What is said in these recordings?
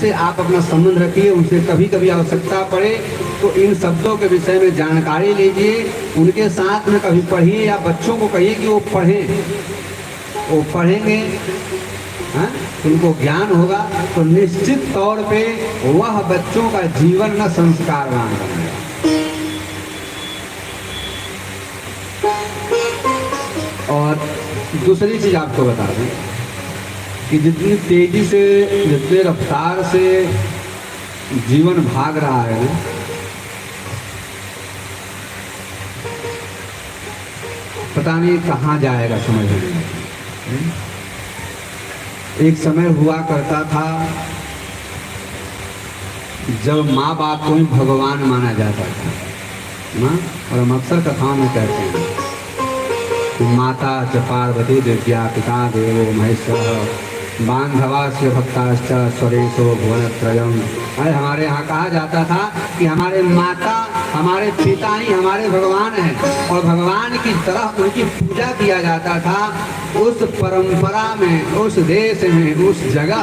से आप अपना संबंध रखिए, उनसे कभी कभी आवश्यकता पड़े तो इन शब्दों के विषय में जानकारी लीजिए, उनके साथ में कभी पढ़िए या बच्चों को कहिए कि वो पढ़ें, वो पढ़ेंगे, हाँ, उनको ज्ञान होगा तो निश्चित तौर पे वह बच्चों का जीवन न संस्कारवान बनेगा। और दूसरी चीज आपको बता दें कि जितनी तेजी से, जितने रफ्तार से जीवन भाग रहा है, पता नहीं कहाँ जाएगा समझ नहीं। एक समय हुआ करता था जब माँ बाप को ही भगवान माना जाता था ना, और हम अक्सर कथाओं में कहते हैं माता च पार्वती दिव्या पिता देवो महेश्वर बांधवास्य भक्ताश्च स्वरेशो भुवनत्रयम्। अरे हमारे यहाँ कहा जाता था कि हमारे माता, हमारे पिता ही हमारे भगवान हैं, और भगवान की तरह उनकी पूजा किया जाता था। उस परंपरा में, उस देश में, उस जगह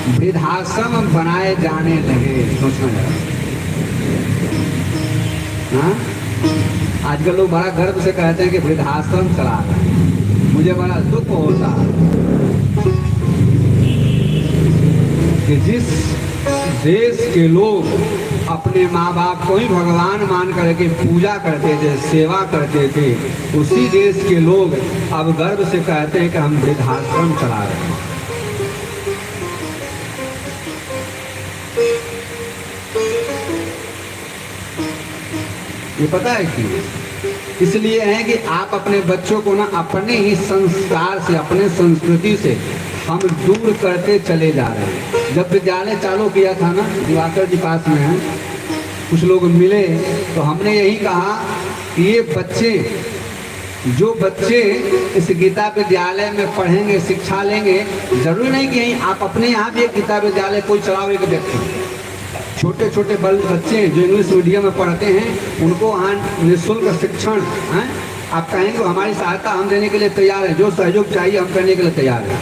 वृद्धाश्रम बनाए जाने लगे। सोचना जरा, हाँ, आजकल लोग बड़ा गर्व से कहते हैं कि वृद्धाश्रम चला रहे हैं। मुझे बड़ा दुख होता है कि जिस देश के लोग अपने माँ बाप को ही भगवान मान करके पूजा करते थे, सेवा करते थे, उसी देश के लोग अब गर्व से कहते हैं कि हम वृद्धाश्रम चला रहे हैं। ये पता है कि इसलिए है कि आप अपने बच्चों को ना अपने ही संस्कार से, अपने संस्कृति से हम दूर करते चले जा रहे हैं। जब विद्यालय चालू किया था ना, दिवाकर जी पास में है, कुछ लोग मिले तो हमने यही कहा कि ये बच्चे, जो बच्चे इस गीता विद्यालय में पढ़ेंगे, शिक्षा लेंगे, जरूरी नहीं कि आप अपने यहाँ भी एक गीता विद्यालय कोई चलाओ एक व्यक्ति। छोटे छोटे बच्चे जो इंग्लिश मीडियम में पढ़ते हैं उनको वहाँ निःशुल्क शिक्षण है, आप कहेंगे हमारी सहायता हम देने के लिए तैयार हैं, जो सहयोग चाहिए हम करने के लिए तैयार हैं।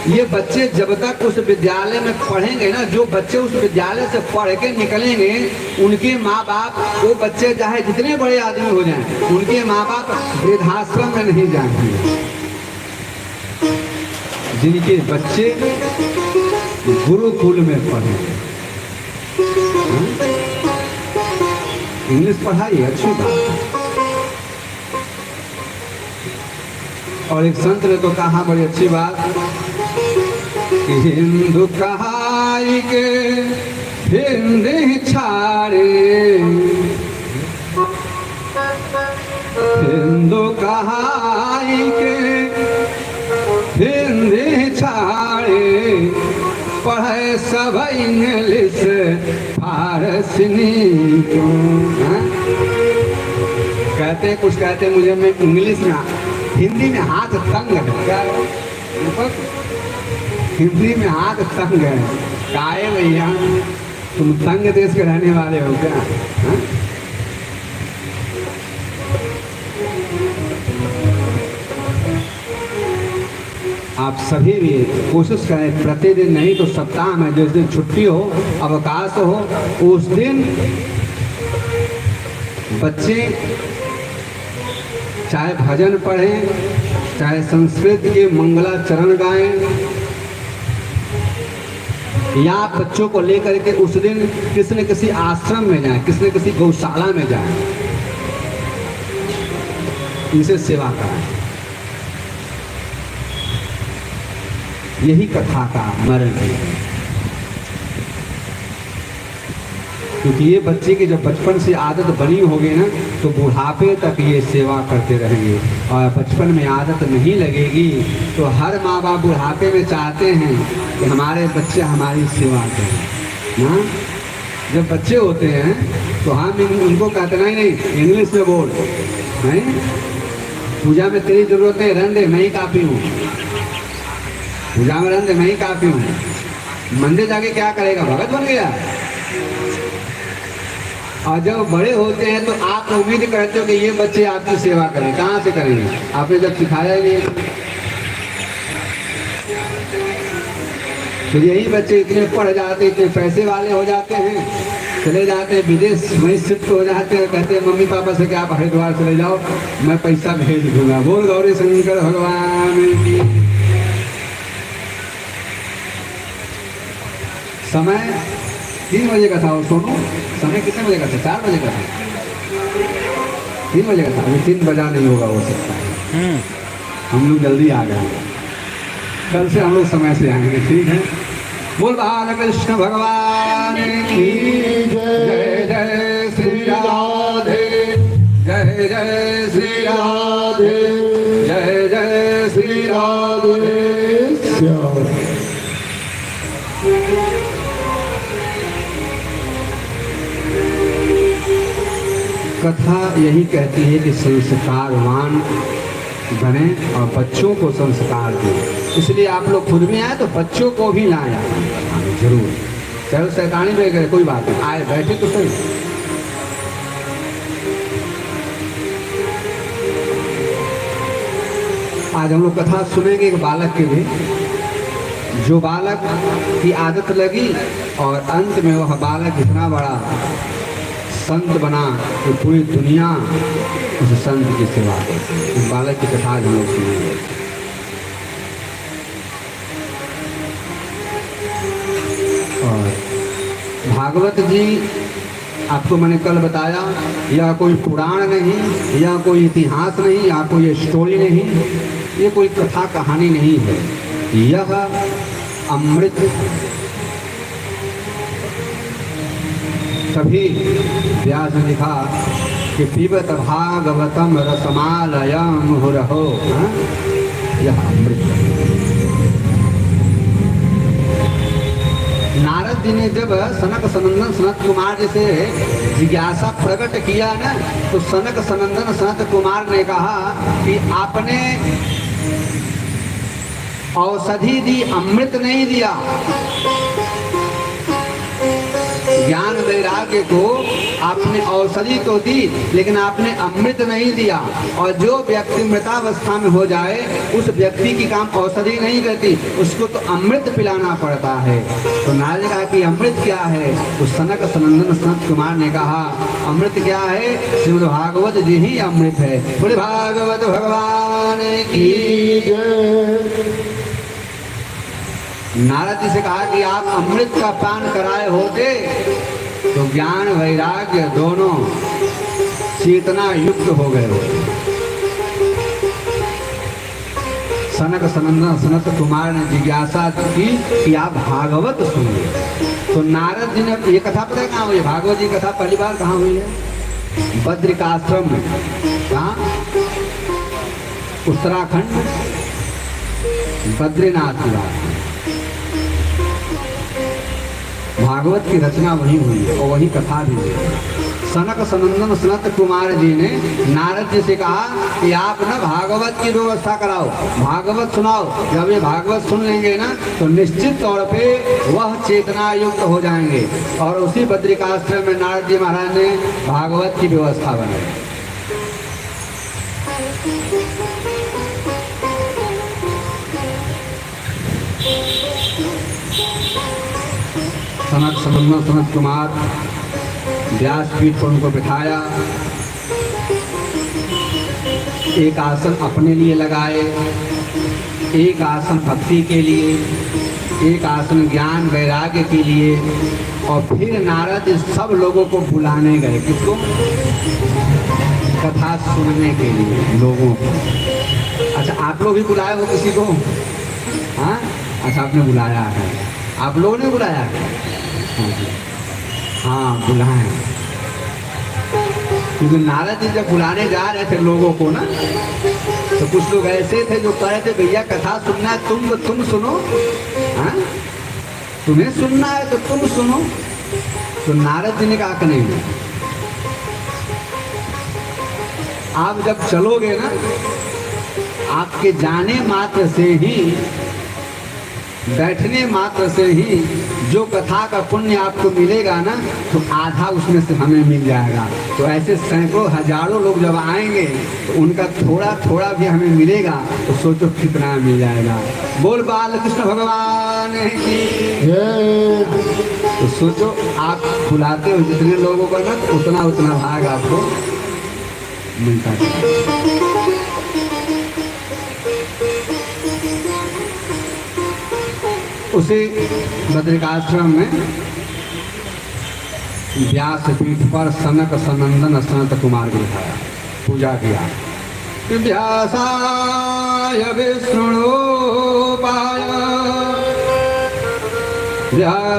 ये बच्चे जब तक उस विद्यालय में पढ़ेंगे ना, जो बच्चे उस विद्यालय से पढ़ के निकलेंगे, उनके माँ बाप, वो बच्चे चाहे जितने बड़े आदमी हो जाएं, उनके माँ बाप वृद्धाश्रम में नहीं जाएंगे। जिनके बच्चे गुरुकुल में पढ़ेंगे, इंग्लिश पढ़ाई अच्छी बात है। और एक संत ने तो कहा बड़ी अच्छी बात कि हिंदू कहाई के हिंदी छाड़े, हिंदू कहाई के हिंदी छाड़े, पढ़े सब इंग्लिश फारसी क्यों। कहते कुछ कहते मुझे, मैं इंग्लिश में, हिंदी में हाथ तंग है क्या, हिंदी में हाथ तंग है। काहे भैया, तुम तंग देश के रहने वाले हो क्या, हा? आप सभी भी कोशिश करें, प्रतिदिन नहीं तो सप्ताह में, जिस दिन छुट्टी हो, अवकाश हो, उस दिन बच्चे चाहे भजन पढ़ें, चाहे संस्कृत के मंगलाचरण गाएं, या बच्चों को लेकर के उस दिन किसी न किसी आश्रम में जाएं, किसी न किसी गौशाला में जाएं, इनसे सेवा कराएं। यही कथा का मर्म है, क्योंकि ये बच्चे की जब बचपन से आदत बनी होगी ना, तो बुढ़ापे तक ये सेवा करते रहेंगे। और बचपन में आदत नहीं लगेगी तो हर माँ बाप बुढ़ापे में चाहते हैं कि हमारे बच्चे हमारी सेवा करें ना। जब बच्चे होते हैं तो हम उनको कहते नहीं, इंग्लिश में बोल, नहीं पूजा में तेरी जरूरत है, रहने दे, मैं ही काफ़ी हूँ, पूजा में रहने दे, मैं ही काफ़ी हूँ। मंदिर जाके क्या करेगा, भगत बन गया। और जब बड़े होते हैं तो आप उम्मीद करते हो कि ये बच्चे आपकी सेवा करें, कहाँ से करेंगे, आपने जब सिखाया ही नहीं। फिर यही बच्चे इतने पढ़ जाते, इतने पैसे वाले हो जाते हैं, चले जाते हैं विदेश, वहीं शिफ्ट हो जाते हैं, कहते हैं मम्मी पापा से कि आप हरिद्वार चले जाओ, मैं पैसा भेज दूंगा। बोल गौरी शंकर भगवान की। समय 3 बजे का था, और सोनू समय कितने बजे का था? 4 बजे का था, 3 बजे का था। अभी 3 बजा नहीं होगा, हो सकता है। हम लोग जल्दी आ गए, कल से हम लोग समय से आएंगे, ठीक है। बोल बालकृष्ण भगवान की जय। जय श्री राधे, जय जय श्री राधे, जय जय श्री राधे। कथा यही कहती है कि संस्कारवान बने और बच्चों को संस्कार दें। इसलिए आप लोग खुद में आए तो बच्चों को भी लाया जरूर, चलो शैतानी में गए कोई बात नहीं, आए बैठे तो सही। आज हम लोग कथा सुनेंगे एक बालक के भी, जो बालक की आदत लगी और अंत में वह बालक इतना बड़ा संत बना कि पूरी दुनिया उस संत की सेवा करती। इस बालक की कथा हम लोग सुनेंगे। और भागवत जी आपको मैंने कल बताया, यह कोई पुराण नहीं, यह कोई इतिहास नहीं, यह कोई स्टोरी नहीं, ये कोई कथा कहानी नहीं है, यह अमृत। तभी व्यास ने लिखा कि पिबत भागवतम रसमालयम मुहुरहो, यह अमृत। नारद जी ने जब सनक सनंदन सनत कुमार जी से जिज्ञासा प्रकट किया ना, तो सनक सनंदन सनत कुमार ने कहा कि आपने औषधि दी, अमृत नहीं दिया। ज्ञान वैराग्य को आपने औषधि तो दी, लेकिन आपने अमृत नहीं दिया। और जो व्यक्ति मृतावस्था में हो जाए, उस व्यक्ति की काम औषधि नहीं करती, उसको तो अमृत पिलाना पड़ता है। तो नारद ने कहा कि अमृत क्या है? तो सनक सनंदन सनत कुमार ने कहा अमृत क्या है? श्रीमद् भागवत जी ही अमृत है। बोले भागवत भगवान की जय। नारद जी से कहा कि आप अमृत का पान कराए होते तो ज्ञान वैराग्य दोनों चेतना युक्त हो गए होते। सनक सनंदन सनत कुमार ने जिज्ञासा की कि आप भागवत सुनिए। तो नारद जी ने, ये कथा पता है कहाँ हुई? भागवत जी कथा पहली बार कहाँ हुई है? बद्रिकाश्रम में। कहाँ? उत्तराखंड बद्रीनाथ की बात। भागवत की रचना वही हुई है और वही कथा भी हुई है। सनक सनंदन सनत कुमार जी ने नारद जी से कहा कि आप ना भागवत की व्यवस्था कराओ, भागवत सुनाओ। जब ये भागवत सुन लेंगे ना तो निश्चित तौर पे वह चेतना युक्त हो जाएंगे। और उसी बद्रिकाश्रम में नारद जी महाराज ने भागवत की व्यवस्था बनाई। सनक सनंदन सनत कुमार व्यासपीठ पर उनको बिठाया, एक आसन अपने लिए लगाए, एक आसन भक्ति के लिए, एक आसन ज्ञान वैराग्य के लिए। और फिर नारद सब लोगों को बुलाने गए। किसको? कथा सुनने के लिए लोगों को। अच्छा, आप लोग भी बुलाए हो किसी को? हाँ, अच्छा, आपने बुलाया है। आप लोगों ने बुलाया है? हाँ, बुलाए। क्योंकि नारद जी जब बुलाने जा रहे थे लोगों को ना, तो कुछ लोग ऐसे थे जो कह रहे थे भैया कथा सुनना है, तुम सुनो। हाँ, तुम्हें सुनना है तो तुम सुनो। तो नारद जी ने कहा कि नहीं, आप जब चलोगे ना, आपके जाने मात्र से ही बैठने मात्र से ही जो कथा का पुण्य आपको मिलेगा ना, तो आधा उसमें से हमें मिल जाएगा। तो ऐसे सैकड़ों हजारों लोग जब आएंगे तो उनका थोड़ा थोड़ा भी हमें मिलेगा, तो सोचो कितना मिल जाएगा। बोल बाल कृष्ण भगवान की जय। तो सोचो आप बुलाते हो जितने लोगों का ना, तो उतना उतना भाग आपको मिलता है। उसी बद्रिकाश्रम में व्यासपीठ पर सनक सनंदन सनत कुमार को बिठाया, पूजा किया। व्यासाय विष्णुरूपाय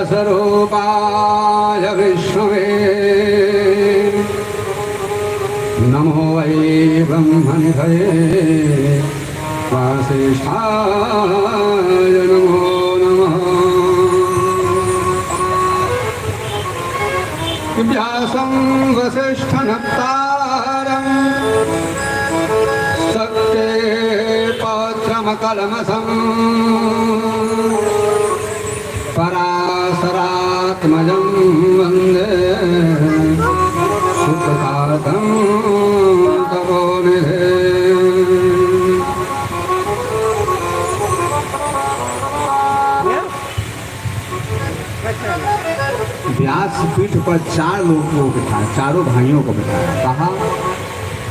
व्यासरूपाय विष्णवे नमो वै ब्रह्मनिधये वासिष्ठाय नमो नमः। व्यासं वसिष्ठनप्तारं सत्ये पौत्रमकलमसं पराशरात्मजं वन्दे सुखकारकं तपोनिधे। व्यासपीठ पर 4 लोगों को बिठाया, चारों भाइयों को बिठाया। कहा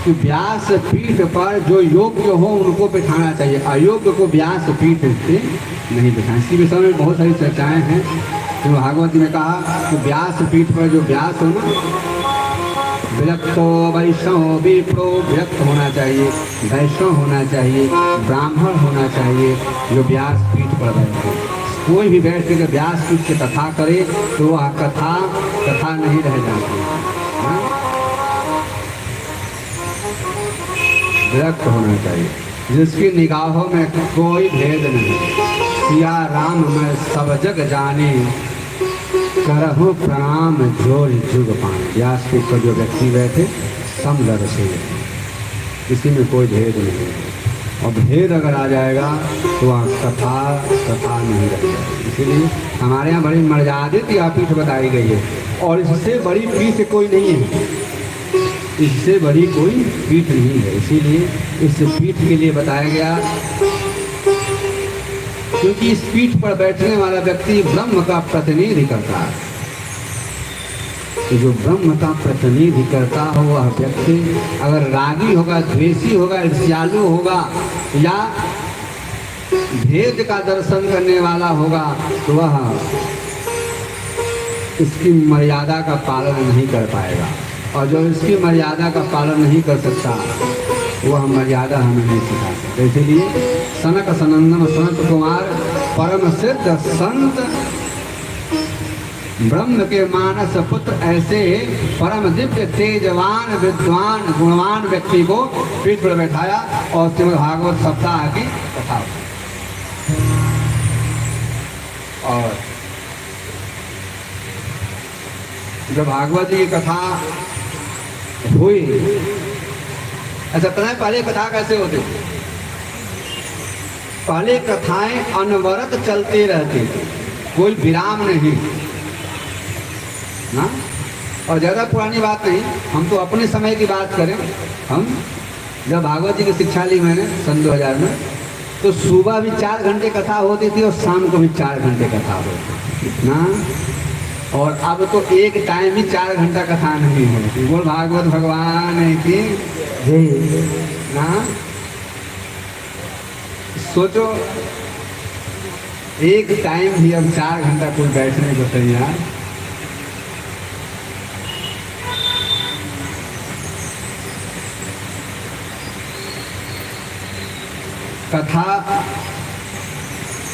कि व्यासपीठ पर जो योग्य हो उनको बिठाना चाहिए, अयोग्य को व्यासपीठ से नहीं बिठाना। इसी विषय में बहुत सारी चर्चाएं हैं। तो भागवत में कहा कि व्यासपीठ पर जो व्यास हो ना, विरक्तो वैष्णव विप्रो, विरक्त होना चाहिए, वैष्णव होना चाहिए, ब्राह्मण होना चाहिए, जो व्यासपीठ पर बैठे। कोई भी बैठ के व्यासपीठ से कथा करे तो वह कथा नहीं रह जाती। विरक्त होना चाहिए, जिसकी निगाहों में कोई भेद नहीं। सिया राम मैं सब जग जाने, करहु प्रणाम जोर जुग पाने। व्यासपीठ पर जो व्यक्ति बैठे समदर से, किसी में कोई भेद नहीं। और भेद अगर आ जाएगा तो वहाँ कथा नहीं रह जाएगी। इसीलिए हमारे यहाँ बड़ी मर्यादित यह पीठ बताई गई है, और इससे बड़ी पीठ कोई नहीं है, इससे बड़ी कोई पीठ नहीं है। इसीलिए इस पीठ के लिए बताया गया, क्योंकि इस पीठ पर बैठने वाला व्यक्ति ब्रह्म का प्रतिनिधि करता है। तो जो ब्रह्म का प्रतिनिधि करता हो वह व्यक्ति अगर रागी होगा, द्वेषी होगा, ईर्ष्यालु होगा, या भेद का दर्शन करने वाला होगा, तो वह इसकी मर्यादा का पालन नहीं कर पाएगा। और जो इसकी मर्यादा का पालन नहीं कर सकता, वह मर्यादा हमें नहीं सिखा सकता। इसलिए सनक सनंदन सनत कुमार परम सिद्ध संत ब्रह्म के मानस पुत्र, ऐसे परम दिव्य तेजवान विद्वान गुणवान व्यक्ति को पीठ पर बैठाया और श्रीमद् भागवत सप्ताह की कथा। और जब भागवत जी की कथा हुई, ऐसा पता है पहले कथा कैसे होती? पहले कथाएं अनवरत चलती रहती थी, कोई विराम नहीं ना। और ज़्यादा पुरानी बात नहीं, हम तो अपने समय की बात करें। हम जब भागवत जी की शिक्षा ली मैंने सन 2000 में, तो सुबह भी 4 घंटे कथा होती थी और शाम को भी 4 घंटे कथा होती ना। और अब तो एक टाइम ही 4 घंटा कथा नहीं होती। बोल भागवत भगवान की जय ना। सोचो एक टाइम भी अब 4 घंटा कोई बैठने को तैयार। कथा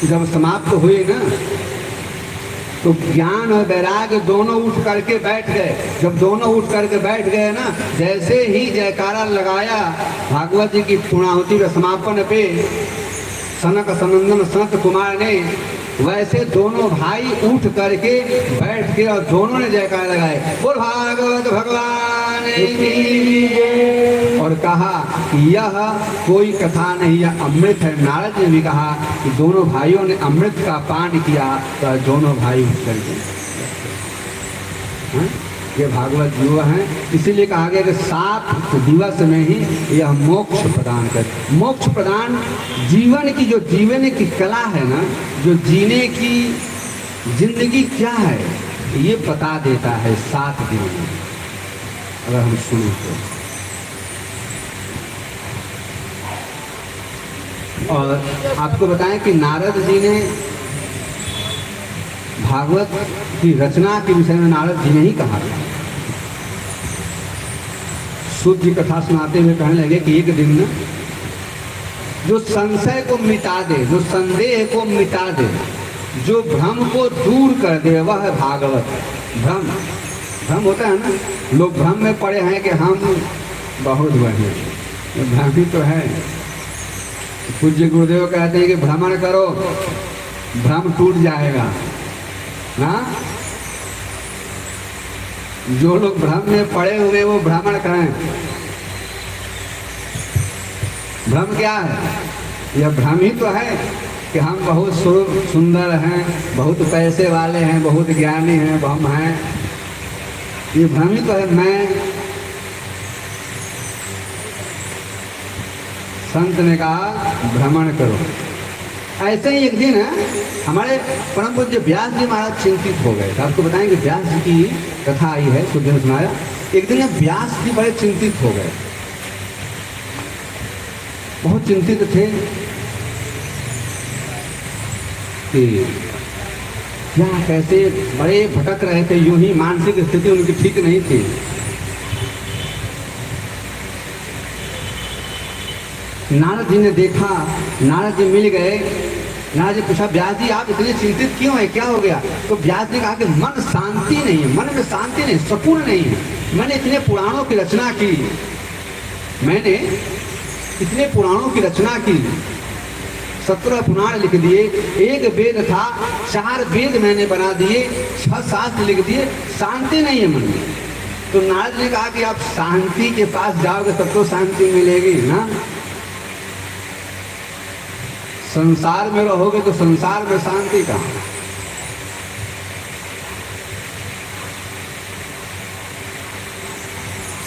जब समाप्त हुई ना, तो ज्ञान और वैराग्य दोनों उठ करके बैठ गए। जब दोनों उठ करके बैठ गए ना, जैसे ही जयकारा लगाया भागवत जी की पूर्णाहुति के समापन पे सनक सनंदन सनत कुमार ने, वैसे दोनों भाई उठ करके बैठ के और दोनों ने जयकारा लगाए, बोल भागवत भगवान की। और कहा कि यह कोई कथा नहीं, यह अमृत है। नारद ने भी कहा कि दोनों भाइयों ने अमृत का पान किया तो दोनों भाई उठ कर गए। ये भागवत जीव हैं, इसीलिए कहा गया कि 7 दिवस में ही यह मोक्ष प्रदान कर। मोक्ष प्रदान जीवन की, जो जीवन की कला है ना, जो जीने की जिंदगी क्या है, ये बता देता है 7 दिन में, अगर हम सुने तो। और आपको बताएं कि नारद जी ने भागवत की रचना के विषय में नारद जी ने ही कहा। सूत जी कथा सुनाते हुए कहने लगे कि एक दिन न जो संशय को मिटा दे, जो संदेह को मिटा दे, जो भ्रम को दूर कर दे, वह है भागवत। भ्रम होता है ना, लोग भ्रम में पड़े हैं कि हम बहुत हुए हैं, भ्रम ही तो है। पूज्य गुरुदेव कहते हैं कि भ्रमण करो, भ्रम टूट जाएगा ना। जो लोग भ्रम में पड़े हुए वो भ्रमण करें। भ्रम क्या है? यह भ्रम ही तो है कि हम बहुत सुंदर हैं, बहुत पैसे वाले हैं, बहुत ज्ञानी हैं, हम हैं। ये भ्रम ही तो है। मैं, संत ने कहा भ्रमण करो। ऐसे ही एक दिन हमारे परम पूज्य व्यास जी महाराज चिंतित हो गए। आपको बताएंगे व्यास जी की कथा आई है, सुध ने सुनाया। एक दिन व्यास जी बड़े चिंतित हो गए, बहुत चिंतित थे कि क्या कैसे, बड़े भटक रहे थे, यूं ही मानसिक स्थिति उनकी ठीक नहीं थी। नारद जी ने देखा, नारद जी मिल गए। नारद जी पूछा, व्यास जी आप इतने चिंतित क्यों हैं, क्या हो गया? तो व्यास जी कहा कि मन शांति नहीं है, मन में शांति नहीं, सुकून नहीं है। मैंने इतने पुराणों की रचना की, मैंने इतने पुराणों की रचना की, 17 पुराण लिख दिए, एक वेद था, 4 वेद मैंने बना दिए, 6 शास्त्र लिख दिए, शांति नहीं है मन में। तो नारद ने कहा कि आप शांति के पास जाओगे तब तो शांति मिलेगी ना। संसार में रहोगे तो संसार में शांति कहाँ?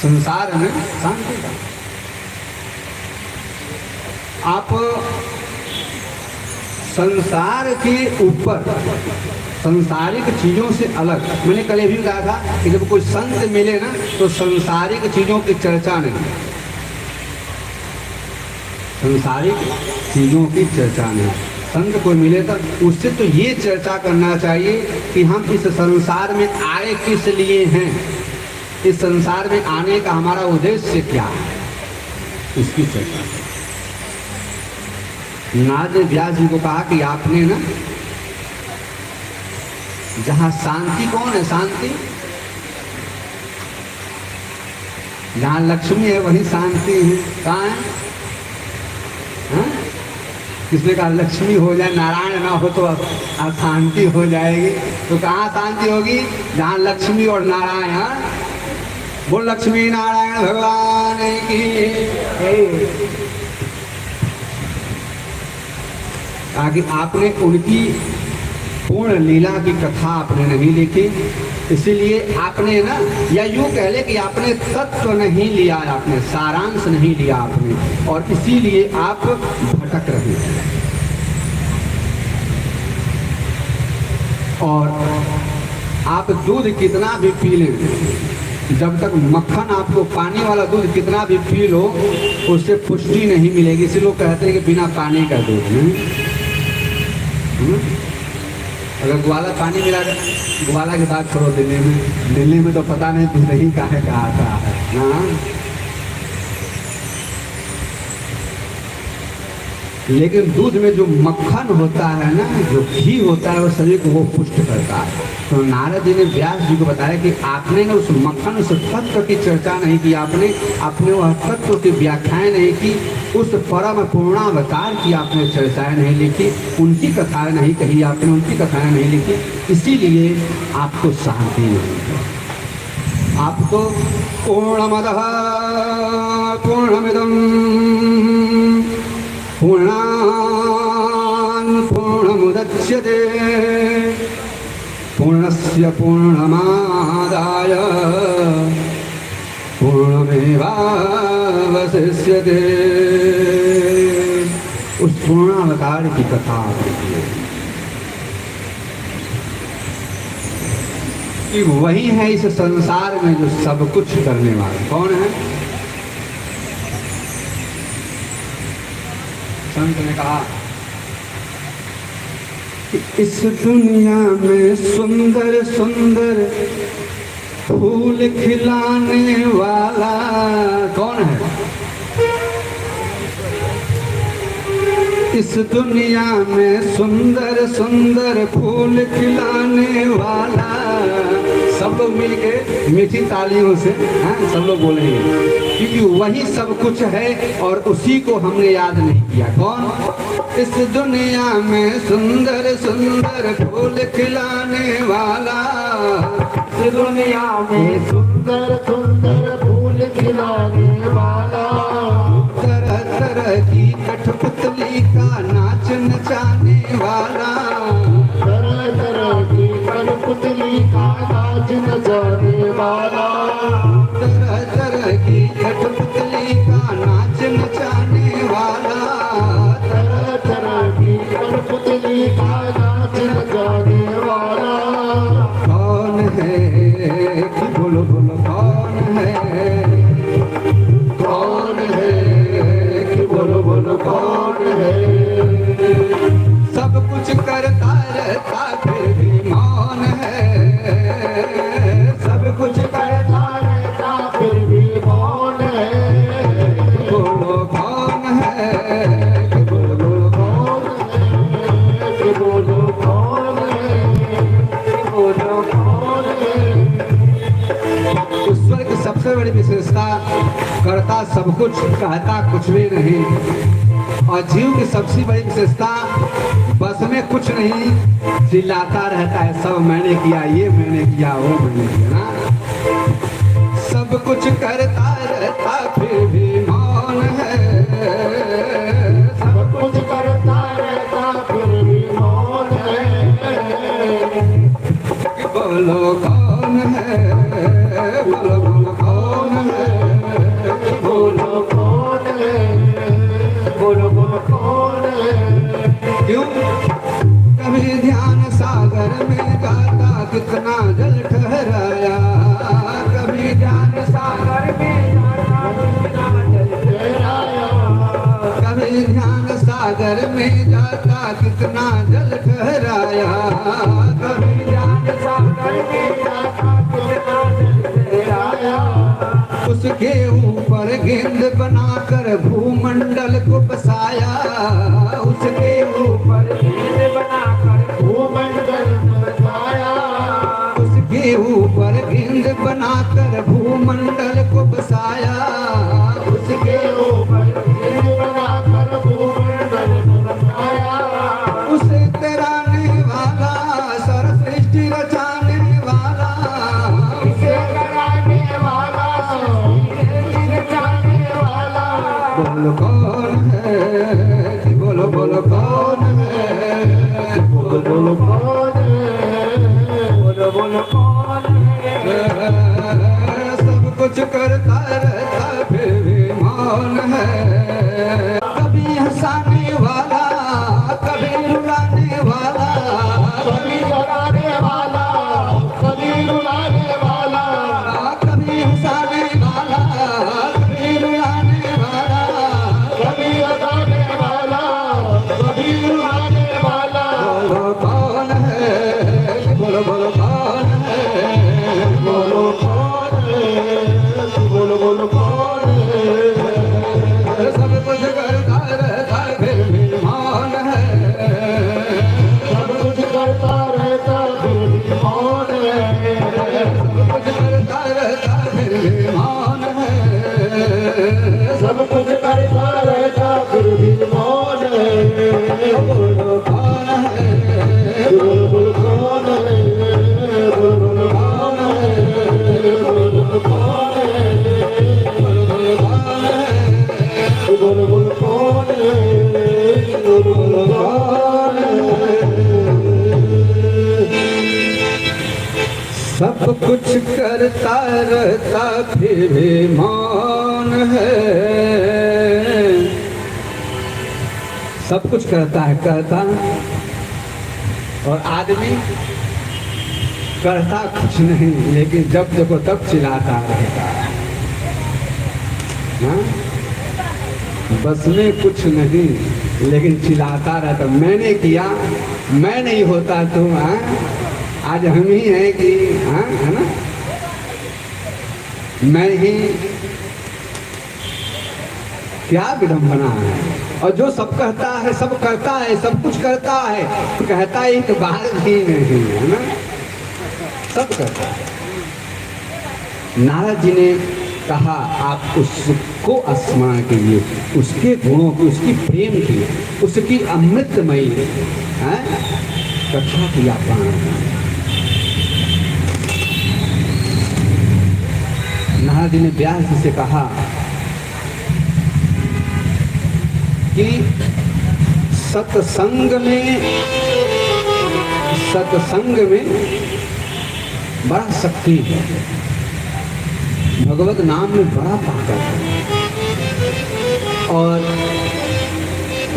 संसार में शांति कहाँ? आप संसार के ऊपर, संसारिक चीजों से अलग, मैंने कल भी कहा था कि जब कोई संत मिले ना तो संसारिक चीजों की चर्चा नहीं, संसारिक चीजों की चर्चा नहीं। संत कोई मिले तो उससे तो ये चर्चा करना चाहिए कि हम इस संसार में आए किस लिए हैं, इस संसार में आने का हमारा उद्देश्य क्या है, इसकी चर्चा। नारद ने व्यास जी को कहा कि आपने ना, जहां शांति, कौन है शांति? जहां लक्ष्मी है वही शांति है। कहाँ है? किसने कहा लक्ष्मी हो जाए, नारायण ना हो तो अशांति हो जाएगी। तो कहाँ शांति होगी? जहाँ लक्ष्मी और नारायण। बोल लक्ष्मी नारायण भगवान की। आगे आपने उनकी पूर्ण लीला की कथा आपने नहीं लिखी, इसीलिए आपने ना, या यूं कह ले कि आपने तत्व नहीं लिया, आपने सारांश नहीं लिया आपने, और इसीलिए आप भटक रहे हैं। और आप दूध कितना भी पी लें, जब तक मक्खन, आपको पानी वाला दूध कितना भी पी लो, उससे पुष्टि नहीं मिलेगी। इसी लोग कहते हैं कि बिना पानी का दूध नहीं। अगर ग्वाला पानी मिला, ग्वाला के साथ छोड़ो, दिल्ली में तो पता नहीं दूध ही कहाँ आता है ना। लेकिन दूध में जो मक्खन होता है ना, जो घी होता है, वो शरीर को वो पुष्ट करता है। तो नारद जी ने व्यास जी को बताया कि आपने ना उस मक्खन, उस तत्व की चर्चा नहीं की, आपने वह तत्व की व्याख्याएं नहीं की, उस परम पूर्णावतार की आपने चर्चाएं नहीं लिखी, उनकी कथाएं नहीं कही आपने, उनकी कथाएं नहीं लिखी, इसीलिए आपको शांति नहीं। आप तो पूर्णमदः पूर्णमिदं पूर्णात् पूर्णमुदच्यते पूर्णस्य पूर्णमादाय पूर्णमेवावशिष्यते। उस पूर्णावतार की कथा कि वही है इस संसार में जो सब कुछ करने वाला। कौन है? संत ने कहा कि इस दुनिया में सुंदर सुंदर फूल खिलाने वाला कौन है? इस दुनिया में सुंदर सुंदर फूल खिलाने वाला। सब लोग मिलके मीठी तालियों से सब लोग बोलेंगे, क्योंकि वही सब कुछ है और उसी को हमने याद नहीं किया। कौन? इस दुनिया में सुंदर सुंदर फूल खिलाने वाला। इस दुनिया में सुंदर सुंदर फूल खिलाने वाला। तरह तरह की कठपुतली का नाच नचाने वाला। तरह तरह की कठपुतली का नाच नचाने वाला। तरह तरह की कठपुतली का नाच नचाने वाला। तरह तरह की कठपुतली का नाच नचाने वाला। कौन है कि बोलो बोलो कौन है? कौन है कि बोलो बोलो कौन है? सब कुछ करता रहता फिर भी मौन है। सब कुछ करता रहता फिर भी मौन है। बोलो कौन है कि बोलो बोलो कौन है? कि बोलो कौन है? कि बोलो कौन है? ईश्वर की सबसे बड़ी विशेषता करता सब कुछ, कहता कुछ भी नहीं। और जीव की सबसे बड़ी विशेषता बस में कुछ नहीं, चिल्लाता रहता है सब मैंने किया, ये मैंने किया, वो मैंने किया ना। सब कुछ करता रहता फिर भी मौन है। सब कुछ करता रहता फिर भी मौन है। बोलो कौन है? बोलो बोलो कौन है? बोलो कौन है? बोलो बोलो कौन है? क्यों? कभी ध्यान सागर में गाता कितना जल ठहराया। कभी ध्यान सागर में गाता कितना जल ठहराया। कभी ध्यान सागर में जाता कितना जल ठहराया। कभी ध्यान सागर में जाता कितना जल ठहराया। उसके ऊपर गेंद बनाकर भूमंडल को बसाया। उसके ऊपर गेंद बनाकर भूमंडल को बसाया। उसके ऊपर गेंद बनाकर भूमंडल को बसाया। उसके ऊपर गेंद बनाकर भूमंडल को बसाया। उसे तैराने वाला सर सृष्टि रचाने वाला। उसे तैराने वाला बोलो कौन है? बोलो बोलो कौन है? बोलो बोलो कौन है? बोलो बोलो कौन है? सब कुछ करता रहता फिर भी मौन है। कभी हंसाने वाला, कभी रुलाने वाला। कभी जगाने वाला, कभी रुलाने वाला। कभी हंसाने वाला, कभी रुलाने वाला। कभी जगाने वाला, कभी रुलाने वाला। बोलो कौन है? बोलो बोलो कौन है? बोलो कौन है? बोलो बोलो कौन है? सब कुछ करता रहता फिर भी मौन है। सब कुछ करता रहता फिर भी मौन है। सब कुछ करता रहता फिर भी मौन है। सब कुछ करता रहता फिर भी मौन है। बोलो कौन है? बोलो बोलो कौन है? बोलो बोलो कौन है? बोलो कुछ करता रहता फिर भी मौन है। सब कुछ करता है कहता, और आदमी करता कुछ नहीं लेकिन जब देखो तब चिल्लाता रहता है। हाँ? बस में कुछ नहीं लेकिन चिल्लाता रहता, मैंने किया, मैं नहीं होता तो। हाँ? आज हम ही हैं कि हाँ, है ना, मैं ही, क्या विडंबना है। और जो सब कहता है, सब करता है, सब कुछ करता है, कहता एक बार भी नहीं, है ना, सब करता है। नारद जी ने कहा आप उसको स्मरण कीजिए, उसके गुणों की, उसकी प्रेम की, उसकी अमृतमयी कथा किया प्राण। नारद जी ने व्यास जी से कहा कि सत्संग में बड़ा शक्ति है, भगवत नाम में बड़ा ताकत है, और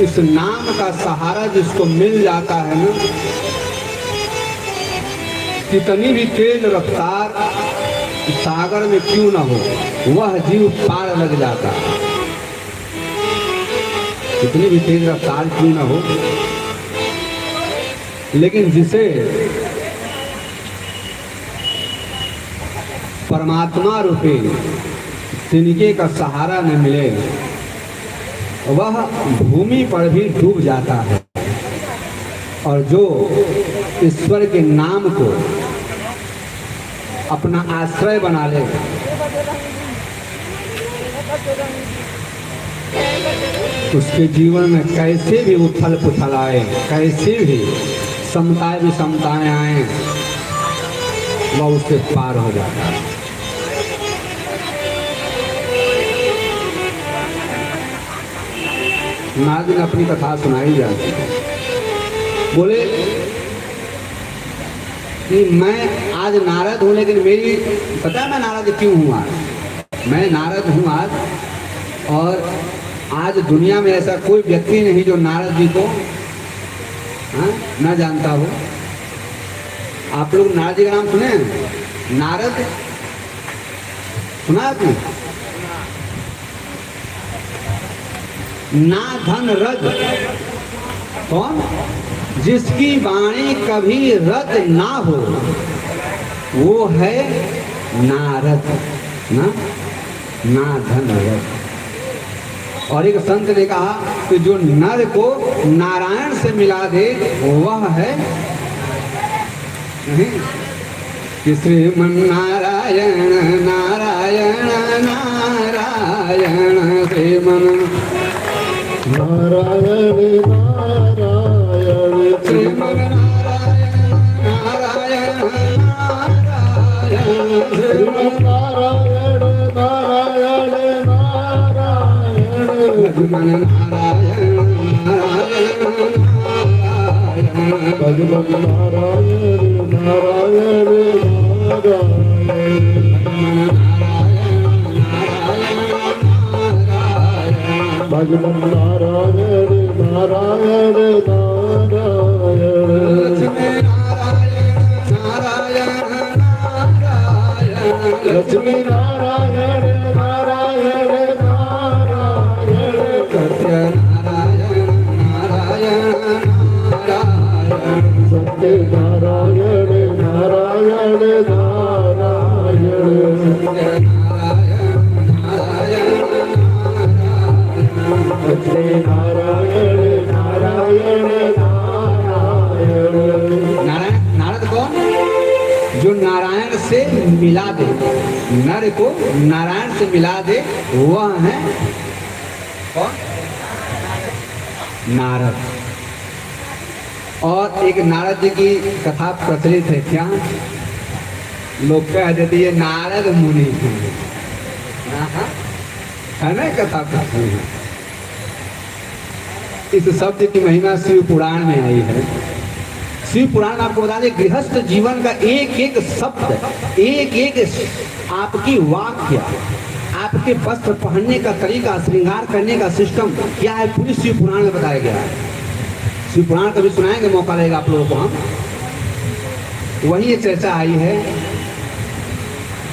इस नाम का सहारा जिसको मिल जाता है ना, कितनी भी तेज रफ्तार सागर में क्यों ना हो, वह जीव पार लग जाता है। कितनी भी तेज रफ्तार क्यों ना हो, लेकिन जिसे परमात्मा रूपी तिनके का सहारा न मिले, वह भूमि पर भी डूब जाता है। और जो ईश्वर के नाम को अपना आश्रय बना ले, उसके जीवन में कैसे भी उथल पुथल आए, कैसे भी समताएं आए, वह उससे पार हो जाता है। नारद ने अपनी कथा सुनाई जाती है, बोले कि मैं आज नारद हूँ, लेकिन मेरी पता है मैं नारद क्यों हूँ आज? मैं नारद हूँ आज, और आज दुनिया में ऐसा कोई व्यक्ति नहीं जो नारद जी को न जानता हो। आप लोग नारद जी का नाम सुने हैं? नारद सुना आपने? ना धन रज, कौन? जिसकी वाणी कभी रज ना हो, वो है नारद। ना धन रज। और एक संत ने कहा कि जो नर को नारायण से मिला दे वह है कि श्रीमन नारायण नारायण नारायण श्रीमन नारायण नारायण श्रीमन नारायण नारायण श्रीमन नारायण नारायण नारायण श्रीमन नारायण भगवान नारायण नारायण नारायण भगवान नारायण नारायण नारायण लक्ष्मी नारायण नारायण नारायण सत्य नारायण नारायण सत्य नारायण नारायण नारायण सत्य नारायण नारायण नारायण। नारद कौन? जो नारायण से मिला दे, नर को नारायण से मिला दे, वह है कौन? नारद। और एक नारद जी की कथा प्रचलित है, क्या लोग कह देते ये नारद मुनि है ना, कथा प्रचलित है। इस शब्द की महिमा शिव पुराण में आई है। शिव पुराण में आपको बता दें, गृहस्थ जीवन का एक एक शब्द, एक एक आपकी वाक्य, आपके वस्त्र पहनने का तरीका, श्रृंगार करने का सिस्टम क्या है, पूरी शिव पुराण में बताया गया है। शिव पुराण कभी सुनाएंगे, मौका लगेगा आप लोगों को हम। वही ये चर्चा आई है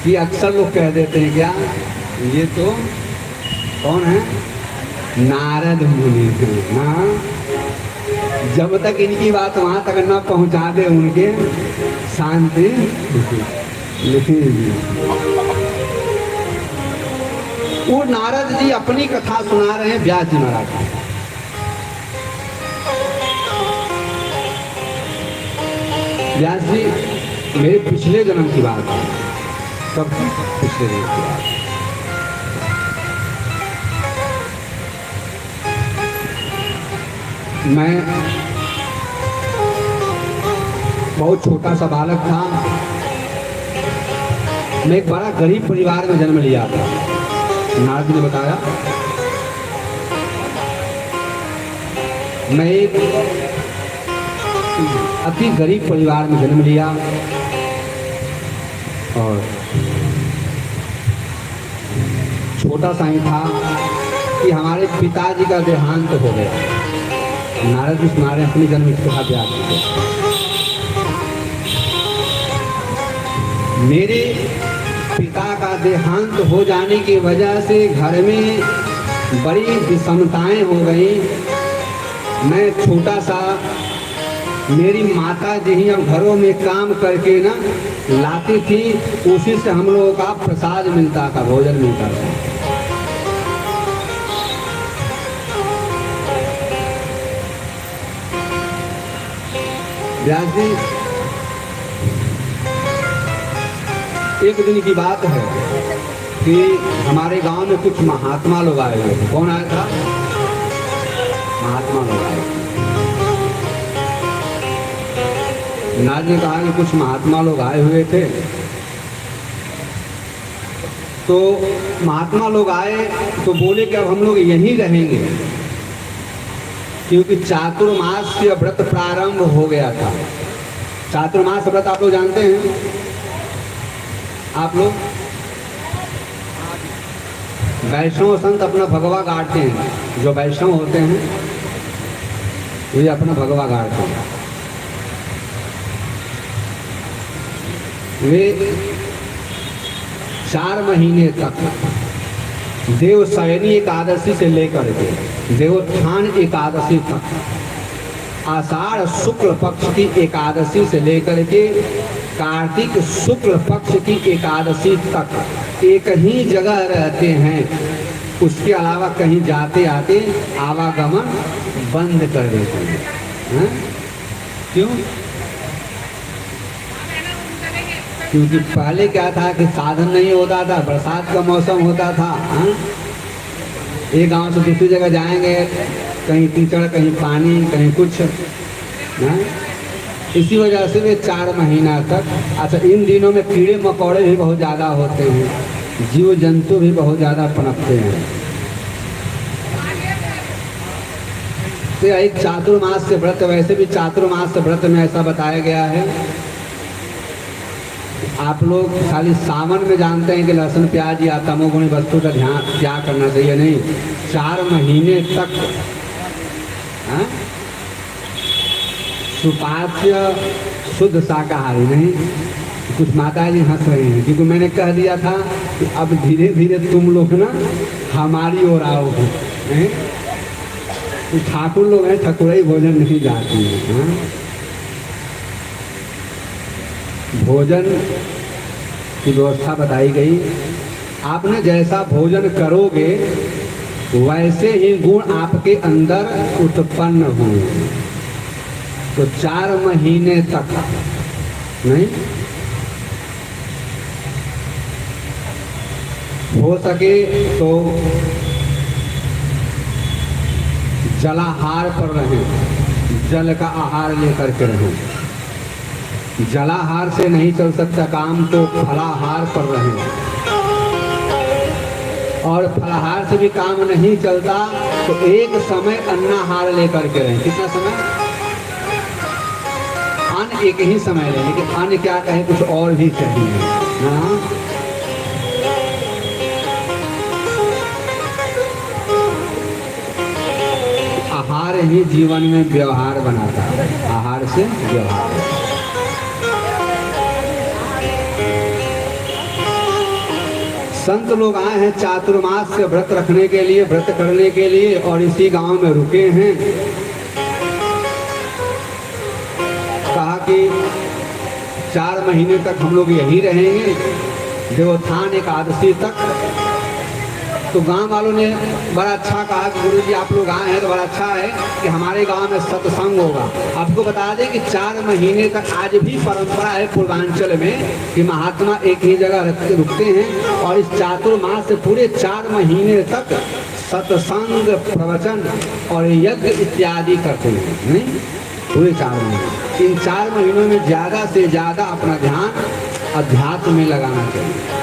कि अक्सर लोग कह देते हैं क्या, ये तो कौन है, नारद मुनि हैं। हाँ, जब तक इनकी बात वहां तक न पहुंचा दे उनके शांति नहीं। वो नारद जी अपनी कथा सुना रहे हैं व्यास जी महाराज। व्यास जी मेरे पिछले जन्म की बात है, सब पिछले जन्म की बात है। मैं बहुत छोटा सा बालक था। मैं एक बड़ा गरीब परिवार में जन्म लिया था। नारद ने बताया, मैं एक अति गरीब परिवार में जन्म लिया और छोटा सा ही था कि हमारे पिताजी का देहांत हो गया। नारद जी सुना रहे अपनी जन्म के साथ याद कीजिए। मेरे पिता का देहांत हो जाने की वजह से घर में बड़ी विषमताएं हो गई। मैं छोटा सा, मेरी माता जी ही अब घरों में काम करके ना लाती थी, उसी से हम लोगों का प्रसाद मिलता था, भोजन मिलता था। व्यास जी, एक दिन की बात है कि हमारे गांव में कुछ महात्मा लोग आए हुए थे। कौन आया था? महात्मा लोग आए। नारद ने कहा कि कुछ महात्मा लोग आए हुए थे। तो महात्मा लोग आए तो बोले कि अब हम लोग यहीं रहेंगे, क्योंकि चातुर्मास्य व्रत प्रारंभ हो गया था। चातुर्मास व्रत आप लोग जानते हैं? आप लोग वैष्णव संत अपना भगवा गाड़ते हैं। जो वैष्णव होते हैं वे अपना भगवा गाड़ते हैं। वे 4 महीने तक देवशयनी एकादशी से लेकर के देवोत्थान एकादशी तक, आषाढ़ शुक्ल पक्ष की एकादशी से लेकर के कार्तिक शुक्ल पक्ष की एकादशी तक एक ही जगह रहते हैं। उसके अलावा कहीं जाते आते आवागमन बंद कर देते हैं। क्यों? क्योंकि पहले क्या था कि साधन नहीं होता था, बरसात का मौसम होता था। एक गांव से दूसरी जगह जाएंगे, कहीं कीचड़, कहीं पानी, कहीं कुछ। इसी वजह से वे 4 महीना तक। अच्छा, इन दिनों में कीड़े मकोड़े भी बहुत ज़्यादा होते हैं, जीव जंतु भी बहुत ज़्यादा पनपते हैं। तो एक चातुर्मास से व्रत, वैसे भी चातुर्मास से व्रत में ऐसा बताया गया है। आप लोग खाली सावन में जानते हैं कि लहसुन प्याज या तमोगुणी वस्तु का ध्यान त्याग करना चाहिए, नहीं। 4 महीने तक सुपाच्य शुद्ध शाकाहारी नहीं। कुछ माता जी हंस रही हैं क्योंकि मैंने कह दिया था कि अब धीरे धीरे तुम लोग ना हमारी ओर आओगे। ठाकुर लोग हैं, ठकुराई भोजन नहीं जाती है। भोजन की व्यवस्था बताई गई। आपने जैसा भोजन करोगे वैसे ही गुण आपके अंदर उत्पन्न होंगे। तो 4 महीने तक नहीं हो सके तो जलाहार पर रहें, जल का आहार लेकर के रहें। जलाहार से नहीं चल सकता काम तो फलाहार पर रहें, और फलाहार से भी काम नहीं चलता तो एक समय अन्नाहार लेकर के रहें। कितना समय? नाम एक ही समय ले, लेकिन अन्य क्या कहे, कुछ और भी चाहिए। हाँ, आहार ही जीवन में व्यवहार बनाता है, आहार से व्यवहार। संत लोग आए हैं चातुर्मास के व्रत रखने के लिए, व्रत करने के लिए, और इसी गांव में रुके हैं। कहा कि 4 महीने तक हम लोग यहीं रहेंगे, देवोत्थान एकादशी तक। तो गांव वालों ने बड़ा अच्छा कहा कि गुरु जी आप लोग आए हैं तो बड़ा अच्छा है कि हमारे गांव में सत्संग होगा। आपको बता दें कि 4 महीने तक आज भी परंपरा है पूर्वांचल में कि महात्मा एक ही जगह रुकते हैं और इस चातुर्मास से पूरे 4 महीने तक सत्संग, प्रवचन और यज्ञ इत्यादि करते हैं। नहीं, पूरे 4 महीने। इन 4 महीनों में ज़्यादा से ज़्यादा अपना ध्यान अध्यात्म में लगाना चाहिए।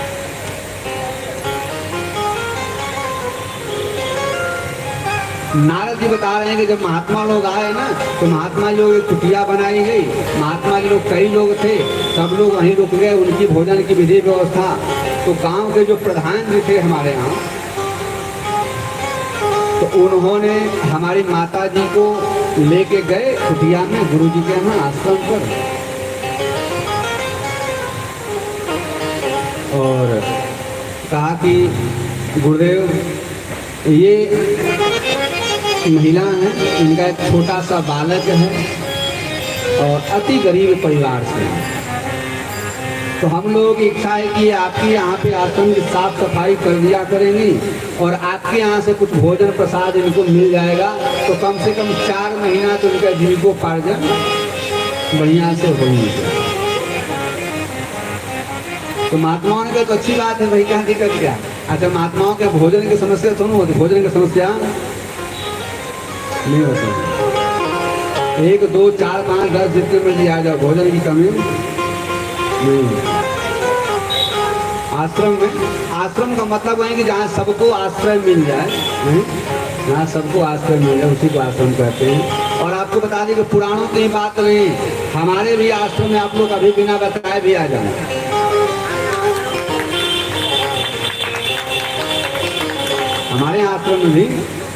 नारद जी बता रहे हैं कि जब महात्मा लोग आए ना, तो महात्मा लोग एक कुटिया बनाई गई। महात्मा के लोग कई लोग थे, सब लोग वहीं रुक गए, उनकी भोजन की विधि व्यवस्था। तो गांव के जो प्रधान जी थे हमारे यहाँ, तो उन्होंने हमारी माता जी को लेके गए कुटिया में, गुरु जी के यहाँ आश्रम पर, और कहा कि गुरुदेव ये महिला है, इनका एक छोटा सा बालक है और अति गरीब परिवार से। तो हम लोगों की इच्छा है कि आपके यहाँ पे आश्रम की साफ सफाई कर दिया करेंगे और आपके यहाँ से कुछ भोजन प्रसाद इनको मिल जाएगा, तो कम से कम 4 महीना तो इनका जीविकोपार्जन बढ़िया से होगी। तो महात्माओं ने कहा तो अच्छी बात है भाई, क्या दिक्कत क्या। अच्छा, महात्माओं के भोजन की समस्या तो नहीं होती, भोजन की समस्या नहीं होती। 1, 2, 4, 5, 10 जितने मर्जी आ जाओ, भोजन की कमी नहीं। आश्रम का मतलब है कि जहाँ सबको आश्रय मिल जाए, जहाँ सबको आश्रय मिल जाए उसी को आश्रम कहते हैं। और आपको बता दें कि पुराणों की बात नहीं, हमारे भी आश्रम में आप लोग अभी बिना बताए भी आ जाए। हमारे आश्रम में भी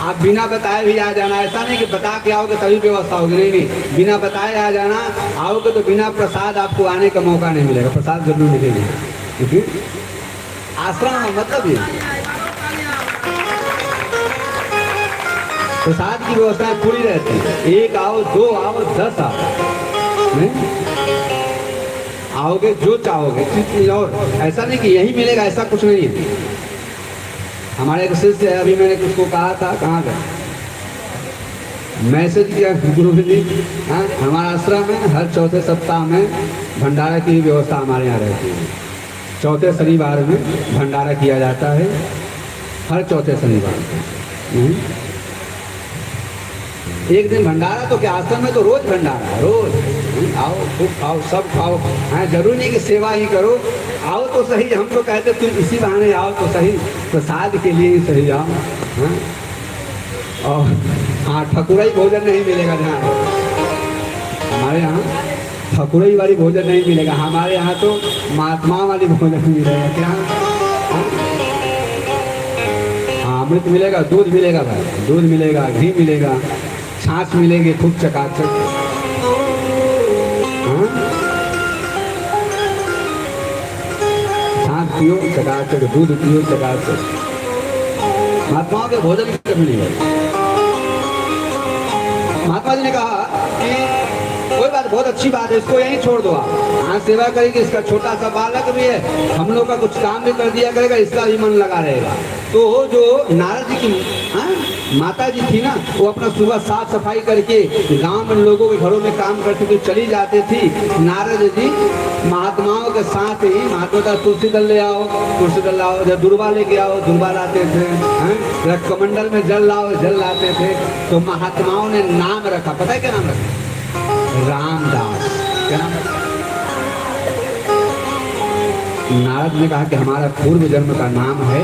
आप बिना बताए भी आ जाना। ऐसा नहीं कि बता के आओगे तभी व्यवस्था होगी, नहीं, बिना बताए आ जाना। आओगे तो बिना प्रसाद आपको आने का मौका नहीं मिलेगा, प्रसाद जरूर मिलेगा, क्योंकि आश्रम का मतलब ये प्रसाद की व्यवस्था पूरी रहती है। 1 आओ, 2 आओ, 10 आओ, नहीं आओगे जो चाहोगे। और ऐसा नहीं कि यही मिलेगा, ऐसा कुछ नहीं है। हमारे एक शिष्य है, अभी मैंने उसको कहा था कहाँ गए, मैसेज किया गुरु जी, हाँ हमारा आश्रम में हर चौथे सप्ताह में भंडारा की व्यवस्था हमारे यहाँ रहती है। चौथे शनिवार में भंडारा किया जाता है, हर चौथे शनिवार में। एक दिन भंडारा तो क्या, आश्रम में तो रोज भंडारा, रोज आओ, खूब खाओ, सब खाओ। हाँ, जरूरी नहीं कि सेवा ही करो, आओ तो सही। हम तो कहते तुम इसी बहाने आओ तो सही, प्रसाद के लिए ही सही आओ। हाँ, और हाँ, ठकुराई भोजन नहीं मिलेगा ध्यान, हमारे यहाँ ठकुराई वाली भोजन नहीं मिलेगा। हमारे यहाँ तो महात्मा वाली भोजन मिलेगा। क्या? हाँ, अमृत मिलेगा, दूध मिलेगा भाई, दूध मिलेगा, घी मिलेगा, छाछ मिलेगी खूब चकाचक। हाँ, छाछ पियो चकाचक, दूध पियो चकाचक। महात्माओं के भोजन की कमी नहीं है। महात्मा जी ने कहा कि कोई बात, बहुत अच्छी बात है, इसको यहीं छोड़ दो आप, हाँ सेवा करेगी। इसका छोटा सा बालक भी है, हम लोग का कुछ काम भी कर दिया करेगा, इसका भी मन लगा रहेगा। तो जो नारद जी की माता जी थी ना, वो अपना सुबह साफ सफाई करके गांव में लोगों के घरों में काम करती थी, चली जाती थी। नारद जी महात्माओं के साथ ही, महात्मा का तुलसी दल ले आओ, तुलसी दल लाओ, जब दुर्बा लेके आओ, दुर्बा लाते थे, जब कमंडल में जल लाओ, जल लाते थे। तो महात्माओं ने नाम रखा, पता है क्या नाम रखा? रामदास। क्या नाम रखा? नारद ने कहा कि हमारा पूर्व जन्म का नाम है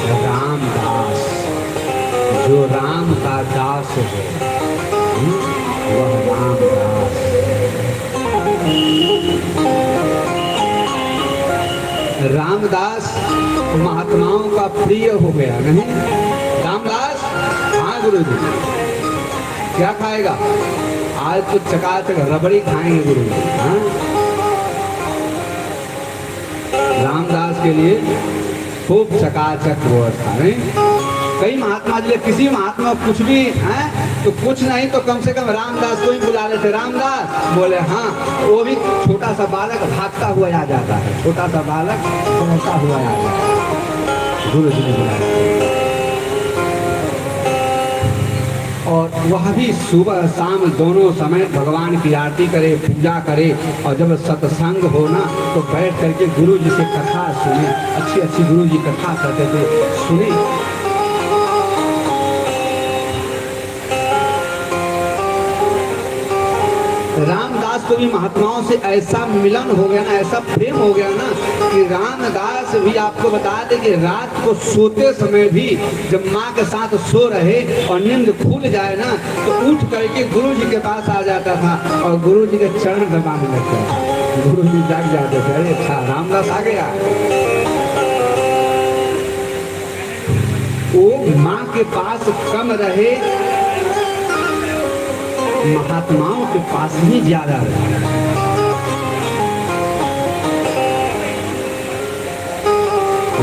रामदास, जो राम का दास है वह रामदास। रामदास महात्माओं का प्रिय हो गया नहीं? रामदास, हाँ गुरु जी, क्या खाएगा? आज तो चकाचक रबड़ी खाएंगे गुरु जी। हाँ, रामदास के लिए खूब चकाचक व्यवस्था नहीं? कई महात्मा जी, किसी महात्मा कुछ भी है तो कुछ नहीं तो कम से कम रामदास को ही बुला लेते। रामदास बोले हाँ, वो भी छोटा सा बालक भागता हुआ आ जाता है, छोटा सा बालक दौड़ता हुआ आ जाता है, गुरु जी ने बुलाया। और वह भी सुबह शाम दोनों समय भगवान की आरती करे, पूजा करे, और जब सत्संग होना तो बैठ करके गुरु जी से कथा सुने। अच्छी अच्छी गुरु जी कथा करते थे, सुने। रामदास को भी महात्माओं से ऐसा मिलन हो गया ना, ऐसा प्रेम हो गया ना कि रामदास भी, आपको बता दें कि रात को सोते समय भी जब माँ के साथ सो रहे और नींद खुल जाए ना तो उठ करके गुरु जी के पास आ जाता था और गुरु जी के चरण दबाने लगता था। गुरु जी जाग जाते थे, अरे अच्छा रामदास आ गया। वो माँ के पास कम रहे, महात्माओं के पास ही ज्यादा रहे।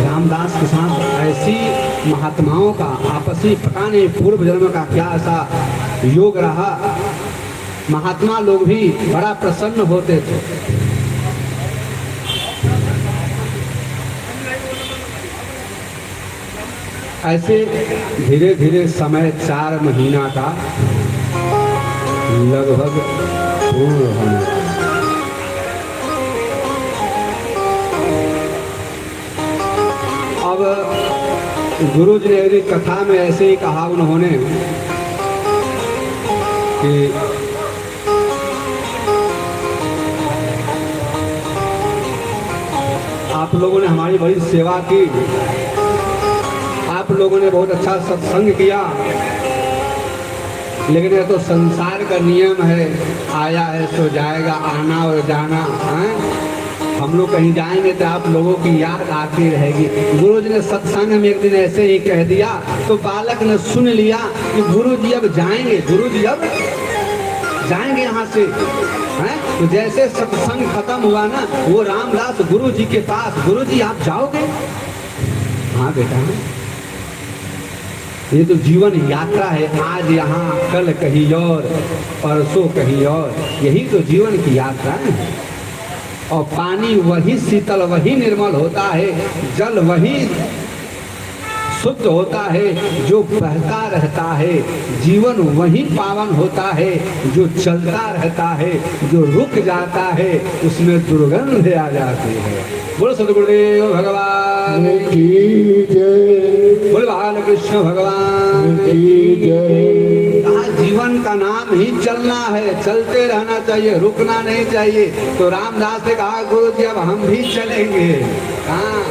रामदास के साथ ऐसी महात्माओं का आपसी, पता नहीं पूर्व जन्म का क्या ऐसा योग रहा, महात्मा लोग भी बड़ा प्रसन्न होते थे। ऐसे धीरे धीरे समय 4 महीना का लगभग पूर्ण होने। अब गुरु जी ने कथा में ऐसे ही कहा उन्होंने कि आप लोगों ने हमारी बड़ी सेवा की, आप लोगों ने बहुत अच्छा सत्संग किया, लेकिन ये तो संसार का नियम है, आया है सो जाएगा, आना और जाना है। हम लोग कहीं जाएंगे तो आप लोगों की याद आती रहेगी। गुरु जी ने सत्संग में एक दिन ऐसे ही कह दिया तो बालक ने सुन लिया कि गुरु जी अब जाएंगे, गुरु जी अब जाएंगे यहाँ से, हैं? तो जैसे सत्संग खत्म हुआ ना, वो रामदास गुरु जी के पास, गुरु जी आप जाओगे? हाँ बेटा, ये तो जीवन यात्रा है, आज यहाँ कल कहीं और, परसों कहीं और, यही तो जीवन की यात्रा है। और पानी वही शीतल, वही निर्मल होता है, जल वही शुद्ध होता है जो बहता रहता है, जीवन वही पावन होता है जो चलता रहता है, जो रुक जाता है उसमें दुर्गंध आ जाती है। बोलो सतगुरुदेव भगवान की जय, बोलो बालकृष्ण भगवान की जय। कहा जीवन का नाम ही चलना है, चलते रहना चाहिए, रुकना नहीं चाहिए। तो रामदास ने कहा गुरु जी अब हम भी चलेंगे। हाँ,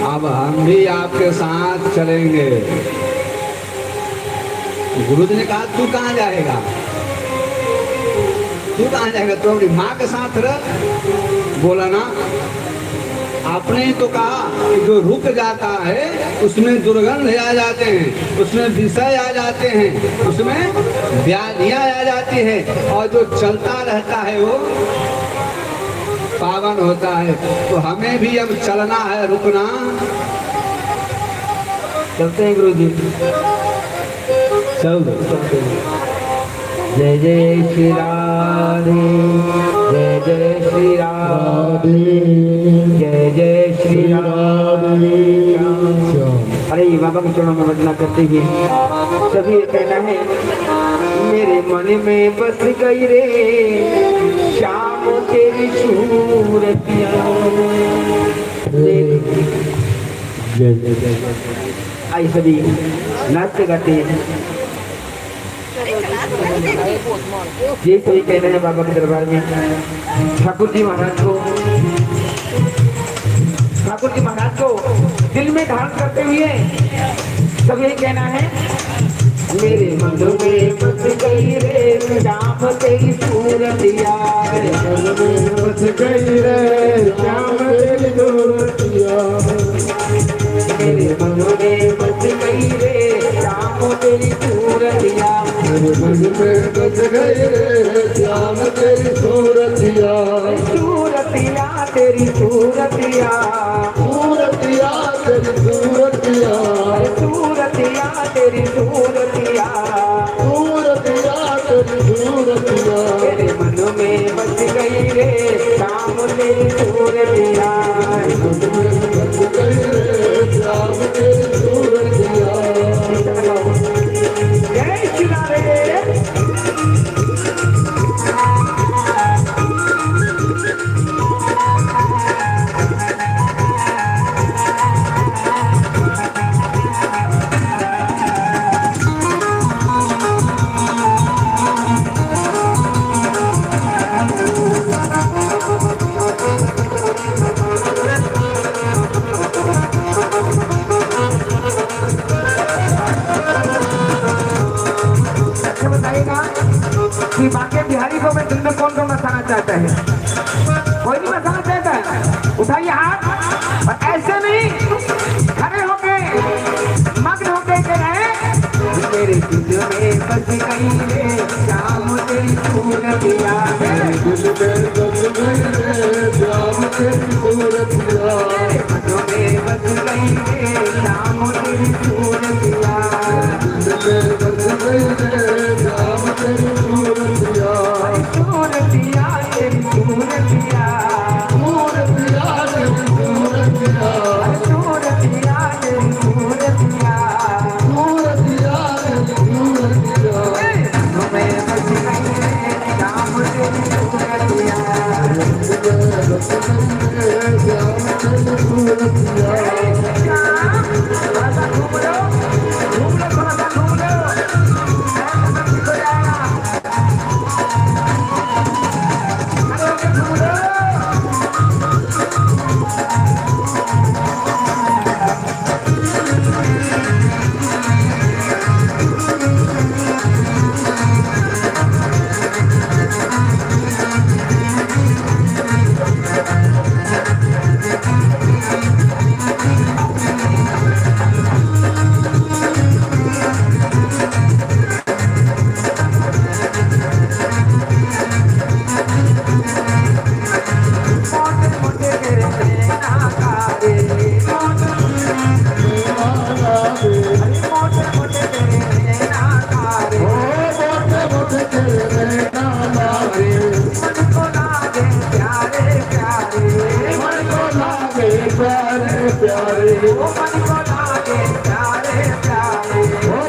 अब हम भी आपके साथ चलेंगे। गुरु जी ने कहा तू कहाँ जाएगा, तू कहाँ जाएगा, तू अपनी माँ के साथ रह। बोला ना, आपने तो कहा कि जो रुक जाता है उसमें दुर्गंध आ जाते हैं, उसमें विषय आ जाते हैं, उसमें व्याधियां आ जाती है, और जो चलता रहता है वो पावन होता है। तो हमें भी अब चलना है, रुकना। चलते हैं गुरु जी, चल दो, चलते हैं। जय जय श्री राधे, जय जय श्री राधे, जय जय श्री राधे। अरे बाबा के चरणों में वंदना करते हुए सभी कहना है, मेरे मन में बस गई रे श्याम तेरी सूरतिया। जय जय जय। आई सभी नाचते गाते ये सही कहना है बाबा के दरबार में। ठाकुर जी महाराज को दिल में धारण करते हुए सब यही कहना है, मेरे मन में बस गई रे श्याम तेरी सूरतिया मन में बस गई रे श्याम तेरी सूरतिया मेरे मन में बस गई रे श्याम तेरी सूरतिया मेरे मन में बस गई रे श्याम तेरी सूरतिया सूरतिया तेरी सूरतिया सूरतिया तेरी सूरतिया सूरतिया तेरी सूरतिया सूरतिया तेरी सूरतिया मेरे मन में बस गई रे श्याम तेरी सूरतिया मन में बस गई रे श्याम तेरी सूरतिया जय श्री राधे अच्छा बताइएगा कि बांके बिहारी को मैं दिल में कौन कौन बसाना चाहता है? कोई नहीं बसाना चाहता है? उठाइए हाथ और ऐसे नहीं खड़े होके मग्न होके कह रहे मेरे दिल में बस गई रे श्याम तेरी सूरतिया दिल में बस गई रे श्याम तेरी सूरतिया मन में बस गई रे श्याम तेरी सूरतिया दिल में बस गई रे श्याम तेरी सूरतिया सूरतिया तेरी सूरतिया सूरतिया तेरी सूरतिया सूरतिया तेरी सूरतिया सूरतिया तेरी सूरतिया तुम्हें बस गई रे श्याम तेरी सूरतिया दिल में बस गई रे श्याम तेरी सूरतिया श्याम थोड़ा सा घूम लो थोड़ा सा घूम लो ठीक हो जाएगा खड़े होके घूम लो मोटे मोटे तेरे नैना कारे मोटे मोटे तेरे नैना कारे मोटे तेरे नामारे मन को लागे प्यारे प्यारे मन को लागे प्यारे प्यारे ओ मन को लागे प्यारे प्यारे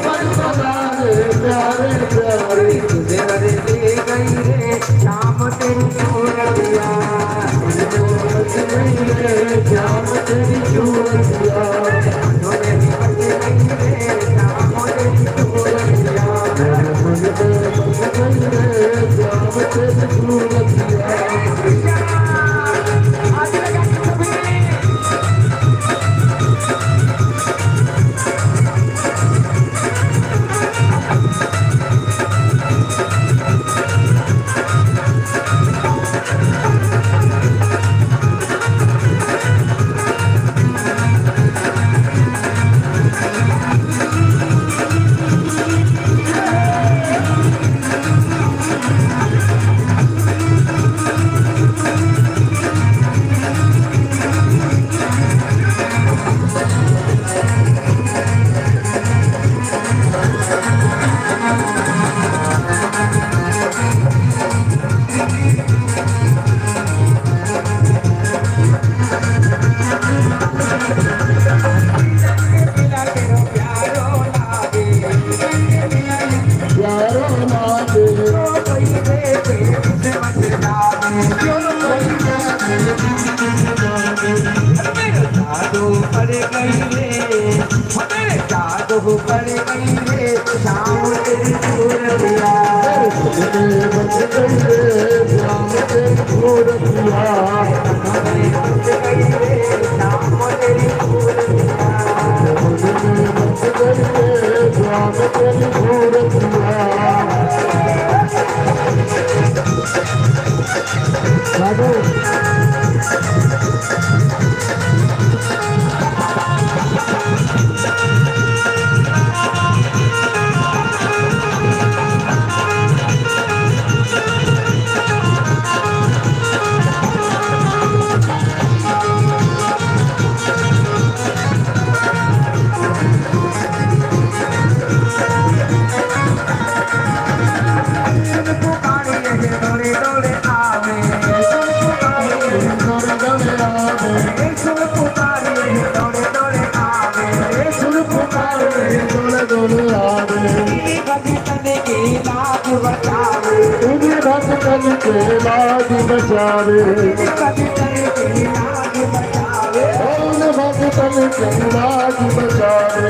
मन को लागे प्यारे प्यारे तुझे रे ले गई रे शाम तेरी सूरतिया बस गई रे श्याम तेरी सूरतिया तुझे भी बस गई रे शाम तेरी सूरतिया मन में बस गई रे श्याम तेरी सूरतिया आज लगा सभी जादू कर गई रे शाम तेरी सूरतिया बच गई रे श्याम तेरी सूरतिया बच गई रे शाम तेरी सूरतिया बच गई रे श्याम तेरी सूरतिया साधु लाज बचावे भगतन के लाज बचावे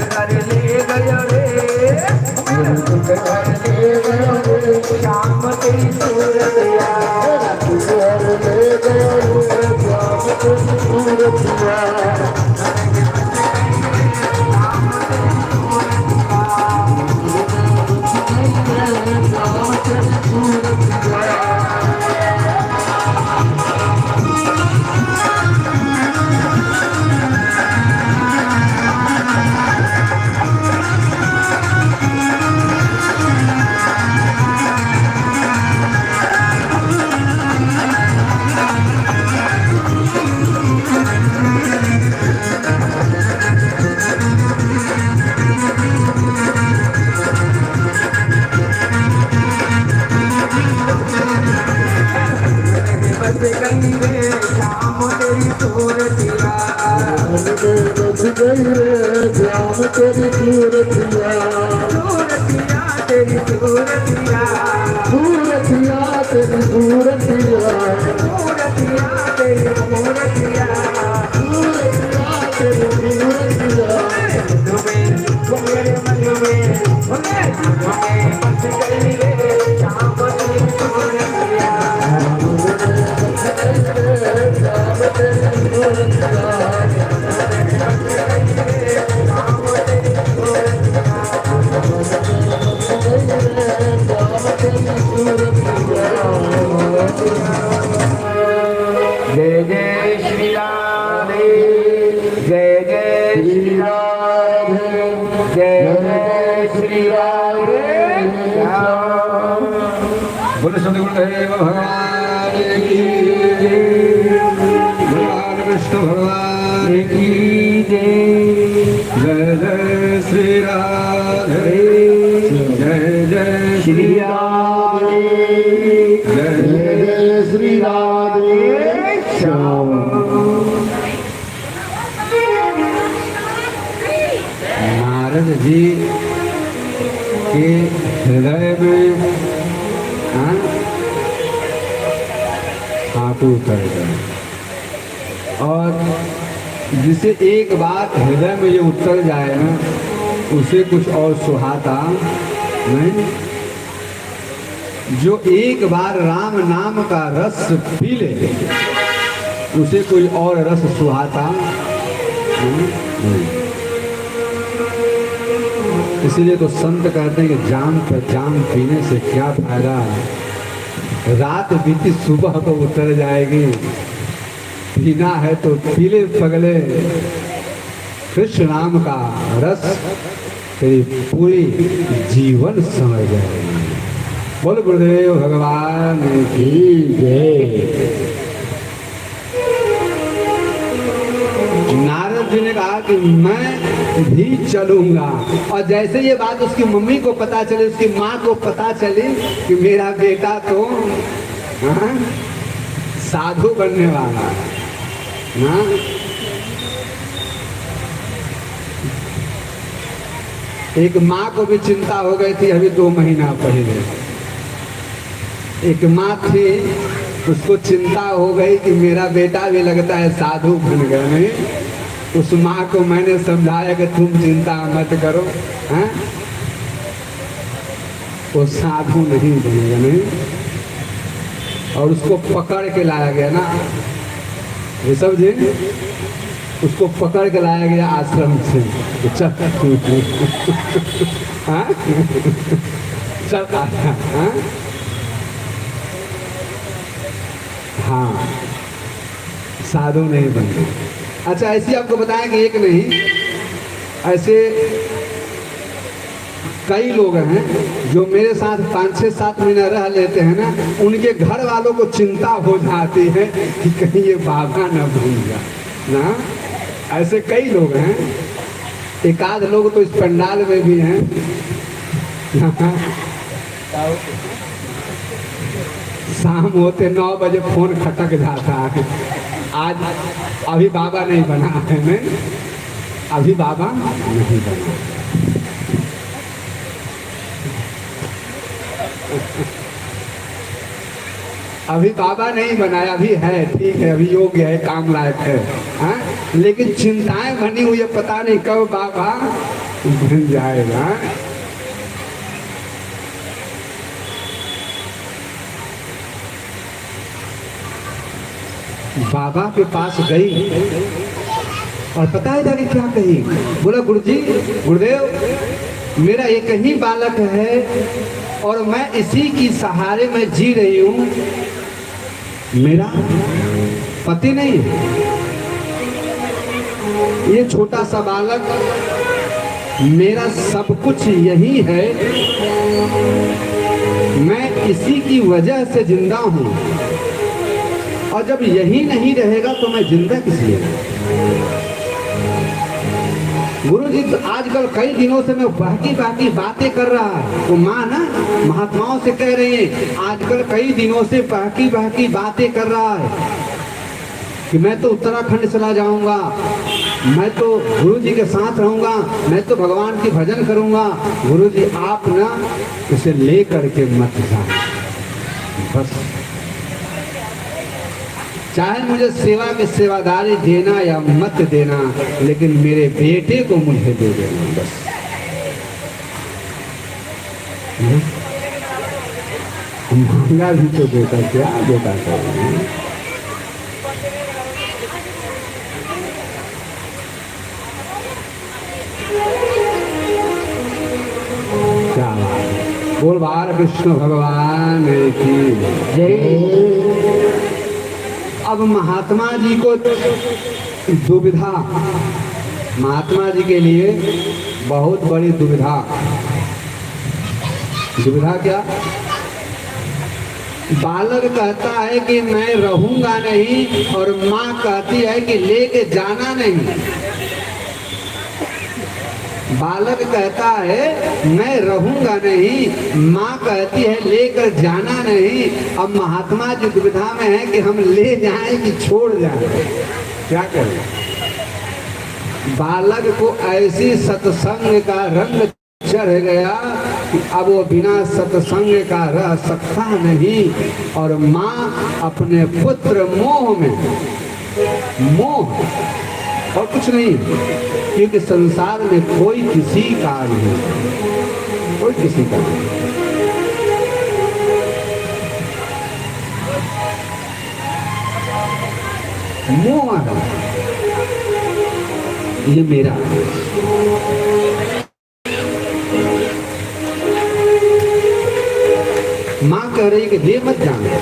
घर ले गयो रे श्याम तेरी सूरत घर ले गयो श्याम तेरी सूरत श्याम तेरी सूरतिया बच गई रे श्याम तेरी सूरतिया सूरतिया तेरी सूरतिया सूरतिया तेरी सूरतिया सूरतिया तेरी सूरतिया सूरतिया तेरी सूरतिया मेरे मन में बच गई रे श्याम तेरी सूरतिया जय जय श्री राधे जय जय श्री राधे जय जय श्री राधे बोले सदगुरुदेव भगवान की जय, भगवान विष्णु भगवान की जय जय जय श्री राधे जय जय श्री राधे जय जय श्री राधे श्याम नारद जी के हृदय में आंसू उतर गए और जिसे एक बात हृदय में ये उतर जाए ना उसे कुछ और सुहाता नहीं। जो एक बार राम नाम का रस पी ले उसे कोई और रस सुहाता नहीं। इसलिए तो संत कहते हैं कि जाम पर जाम पीने से क्या फायदा, रात बीती सुबह तो उतर जाएगी, पीना है तो पीले पगले कृष्ण नाम का रस तेरी पूरी जीवन समझ जाएगी। बोल गुरुदेव भगवान की जय। नारद जी ने कहा कि मैं भी चलूंगा और जैसे ये बात उसकी मम्मी को पता चली, उसकी माँ को पता चली कि मेरा बेटा तो साधु बनने वाला है। एक माँ को भी चिंता हो गई थी अभी 2 महीना पहले। एक माँ थी उसको चिंता हो गई कि मेरा बेटा भी लगता है साधु बन गया। नहीं, उस माँ को मैंने समझाया कि तुम चिंता मत करो, हैं? वो साधु नहीं बनेगा। नहीं, और उसको पकड़ के लाया गया ना, ये सब जी, उसको पकड़ के लाया गया आश्रम से। चल हाँ? चल हाँ? हाँ, साधु नहीं बनते। अच्छा, ऐसी आपको बताया कि एक नहीं, ऐसे कई लोग हैं जो मेरे साथ 5-6-7 महीना रह लेते हैं ना, उनके घर वालों को चिंता हो जाती है कि कहीं ये बाबा न भूल जाए ना। ऐसे कई लोग हैं, एक आध लोग तो इस पंडाल में भी हैं। शाम होते 9 बजे फोन खटक जाता है, आज अभी बाबा नहीं बना है, नहीं अभी बाबा नहीं बना। अभी बाबा नहीं बनाया, अभी है, ठीक है, अभी योग्य है, काम लायक है, हाँ? लेकिन चिंताएं बनी हुई है, पता नहीं कब बाबा बन जाएगा। बाबा के पास गई और पता है जाके क्या कही? बोला, गुरुजी, गुरुदेव, मेरा एक ही बालक है और मैं इसी की सहारे में जी रही हूँ, मेरा पति नहीं है। ये छोटा सा बालक मेरा सब कुछ यही है, मैं इसी की वजह से जिंदा हूँ, और जब यही नहीं रहेगा तो मैं जिंदा किस लिए? गुरु जी, तो आजकल कई दिनों से मैं बाकी बातें कर रहा है, तो माँ ना महात्माओं से कह रही है, आजकल कई दिनों से बाकी बातें कर रहा है कि मैं तो उत्तराखंड चला जाऊंगा, मैं तो गुरु जी के साथ रहूंगा, मैं तो भगवान की भजन करूंगा। गुरु जी, आप ना उसे ले करके मत जाए, बस चाहे मुझे सेवा की सेवादारी देना या मत देना, लेकिन मेरे बेटे को मुझे दे देना, बस। मांगा भी तो बेटा, क्या बेटा करें? क्या बोल, बाल कृष्ण भगवान की जय। अब महात्मा जी को दुविधा, महात्मा जी के लिए बहुत बड़ी दुविधा। दुविधा क्या? बालक कहता है कि मैं रहूंगा नहीं, और माँ कहती है कि लेके जाना नहीं। बालक कहता है मैं रहूंगा नहीं, माँ कहती है लेकर जाना नहीं। अब महात्मा जी दुविधा में है कि हम ले जाएं कि छोड़ जाएं, क्या करें? बालक को ऐसी सत्संग का रंग चढ़ गया कि अब वो बिना सत्संग का रह सकता नहीं, और माँ अपने पुत्र मोह में, मोह और कुछ नहीं, क्योंकि संसार में कोई किसी का नहीं, कोई किसी का नहीं। मोह है, ये मेरा। माँ कह रही कि ले मत जाना।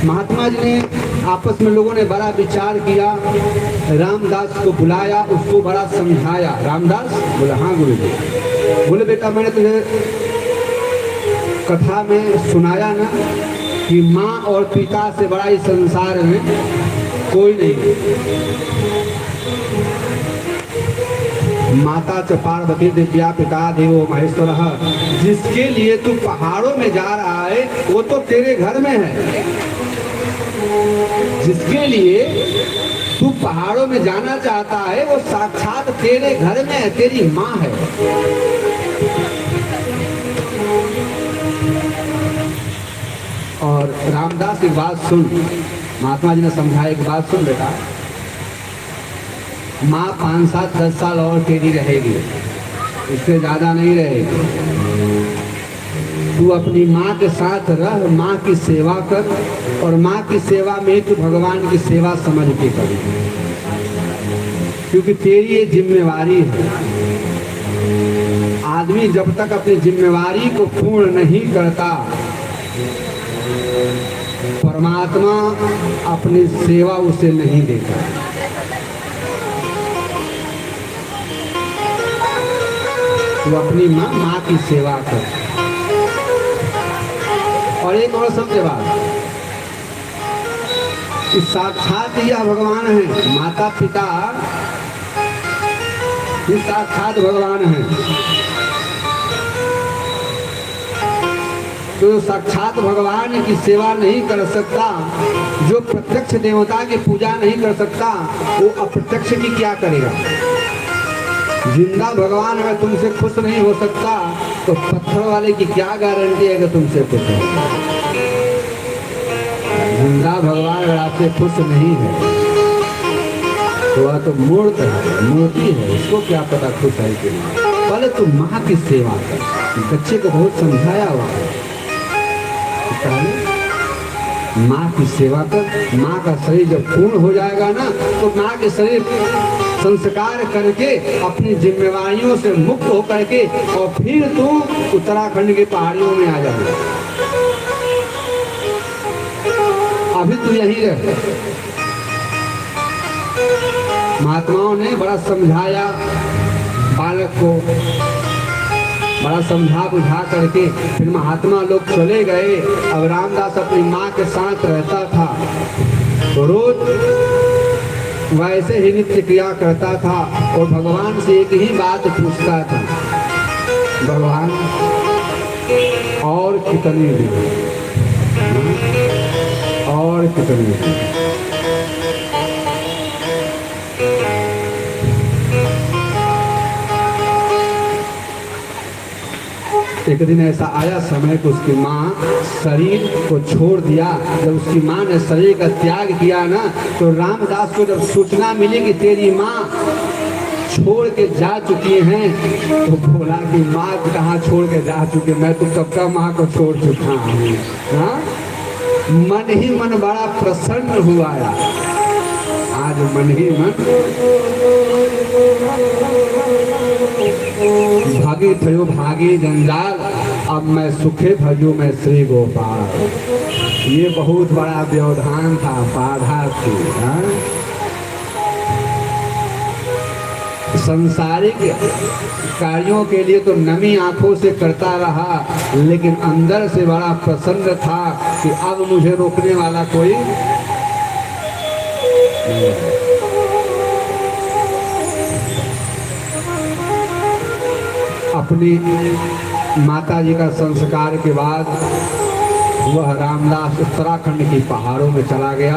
महात्मा जी ने आपस में लोगों ने बड़ा विचार किया, रामदास को बुलाया, उसको बड़ा समझाया। रामदास बोला, हाँ गुरु जी। बोले, बेटा, मैंने तुझे कथा में सुनाया ना कि माँ और पिता से बड़ा इस संसार में कोई नहीं। माता च पार्वती दिव्या पिता देवो महेश्वर। जिसके लिए तू पहाड़ों में जा रहा है वो तो तेरे घर में है। जिसके लिए तू पहाड़ों में जाना चाहता है वो साक्षात तेरे घर में है, तेरी माँ है। और रामदास एक बात सुन, महात्मा जी ने समझाया, एक बात सुन बेटा, माँ 5, 7, 10 साल और तेरी रहेगी, इससे ज्यादा नहीं रहेगी। तू अपनी माँ के साथ रह, माँ की सेवा कर, और माँ की सेवा में तू भगवान की सेवा समझ के कर, क्योंकि तेरी ये जिम्मेवारी है। आदमी जब तक अपनी जिम्मेवारी को पूर्ण नहीं करता, परमात्मा अपनी सेवा उसे नहीं देता। तो अपनी माँ की सेवा कर। और एक और सबसे बात, कि साक्षात यह भगवान है, माता पिता ये साक्षात भगवान है। तो साक्षात भगवान की सेवा नहीं कर सकता, जो प्रत्यक्ष देवता की पूजा नहीं कर सकता, वो अप्रत्यक्ष की क्या करेगा? जिंदा भगवान अगर तुमसे खुश नहीं हो सकता, तो पत्थर वाले की क्या गारंटी है कि तुमसे खुश है? जिंदा भगवान अगर आपसे खुश नहीं है, तो वह तो मूर्त है, मूर्ति है, उसको क्या पता खुश है कि नहीं। पहले तो माँ की सेवा कर। बच्चे को बहुत समझाया हुआ है, पहले माँ की सेवा कर। माँ का शरीर जब पूर्ण हो जाएगा ना, तो माँ के शरीर संस्कार करके अपनी जिम्मेवारियों से मुक्त हो करके और फिर तू उत्तराखंड की पहाड़ियों में आ जाएगा। अभी तू यहीं रह। महात्माओं ने बड़ा समझाया बालक को, बड़ा समझा बुझा करके फिर महात्मा लोग चले गए। अब रामदास अपनी माँ के साथ रहता था, तो रोज वैसे ही नित्य क्रिया करता था और भगवान से एक ही बात पूछता था, भगवान और कितनी दिन, और कितनी दिन। एक दिन ऐसा आया समय को उसकी माँ शरीर को छोड़ दिया। जब उसकी माँ ने शरीर का त्याग किया ना, तो रामदास को जब सूचना मिली कि तेरी माँ छोड़ के जा चुकी हैं, तो बोला कि माँ कहाँ छोड़ के जा चुकी, मैं तो कब का माँ को छोड़ चुका हूँ। हाँ, मन ही मन बड़ा प्रसन्न हुआ। आज मन ही मन भागे थयो भागे जंजाल, अब मैं सुखे भजो मैं श्री गोपाल। ये बहुत बड़ा व्यवधान था, बाधा थी। सांसारिक कार्यों के लिए तो नमी आंखों से करता रहा, लेकिन अंदर से बड़ा प्रसन्न था कि अब मुझे रोकने वाला कोई नहीं है। अपनी माता जी का संस्कार के बाद वह रामदास उत्तराखंड की पहाड़ों में चला गया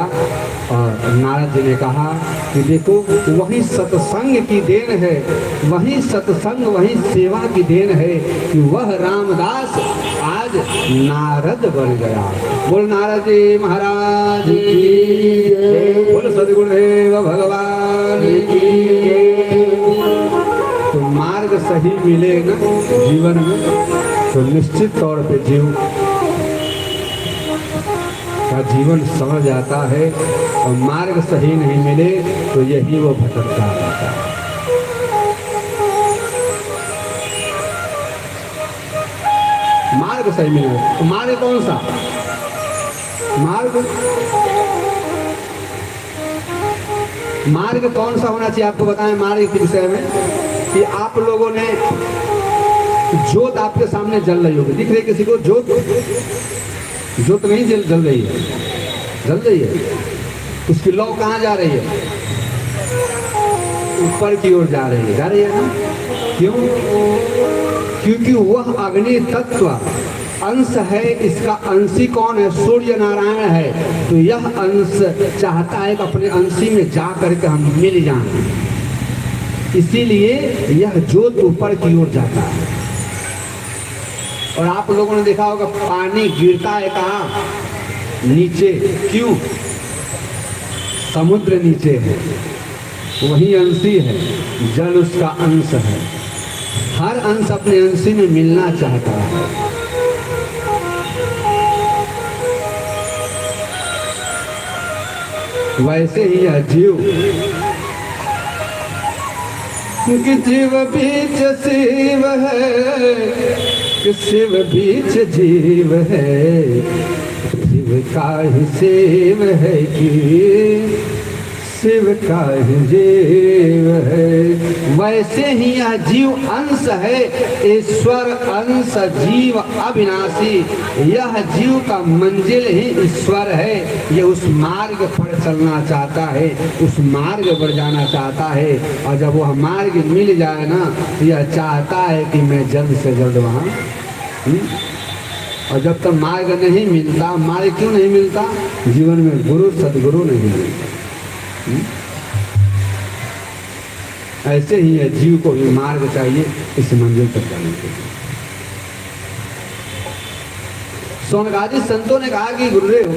और नारद जी ने कहा कि देखो वही सत्संग की देन है, वही सत्संग वही सेवा की देन है कि वह रामदास आज नारद बन गया। बोल नारद जी महाराज की, बोल सद्गुरुदेव भगवान की। तो मार्ग सही मिले ना जीवन में, तो निश्चित तौर पे जीव का जीवन समझ जाता है, और मार्ग सही नहीं मिले तो यही वो भटकता रहता है। मार्ग सही मिले तो मार्ग कौन सा मार्ग कौन सा होना चाहिए आपको बताएं। मार्ग के विषय में कि आप लोगों ने जोत आपके सामने जल रही होगी, दिख रही किसी को जोत? जोत नहीं जल रही है, जल रही है। उसकी लौ कहाँ जा रही है? ऊपर की ओर जा रही है ना। क्यों? क्योंकि वह अग्नि तत्व अंश है। इसका अंशी कौन है? सूर्य नारायण है। तो यह अंश चाहता है कि अपने अंशी में जा करके हम मिल जाएं, इसीलिए यह जोत ऊपर की ओर जाता है। और आप लोगों ने देखा होगा पानी गिरता है कहाँ? नीचे। क्यों? समुद्र नीचे है, वही अंशी है, जल उसका अंश है। हर अंश अपने अंशी में मिलना चाहता है। वैसे ही यह जीव कि जीव बीच शिव है, कि शिव बीच जीव है, शिव का ही शिव है कि शिव का ही जीव है। वैसे ही यह जीव अंश है, ईश्वर अंश, जीव अविनाशी। यह जीव का मंजिल ही ईश्वर है। ये उस मार्ग पर चलना चाहता है, उस मार्ग पर जाना चाहता है, और जब वह मार्ग मिल जाए ना, तो यह चाहता है कि मैं जल्द से जल्द वहाँ। और जब तक मार्ग नहीं मिलता, मार्ग क्यों नहीं मिलता? जीवन में गुरु सदगुरु नहीं मिलता। ऐसे ही है, जीव को भी मार्ग चाहिए इस मंजिल तक जाने के लिए। सोनकाजी संतों ने कहा कि गुरुदेव,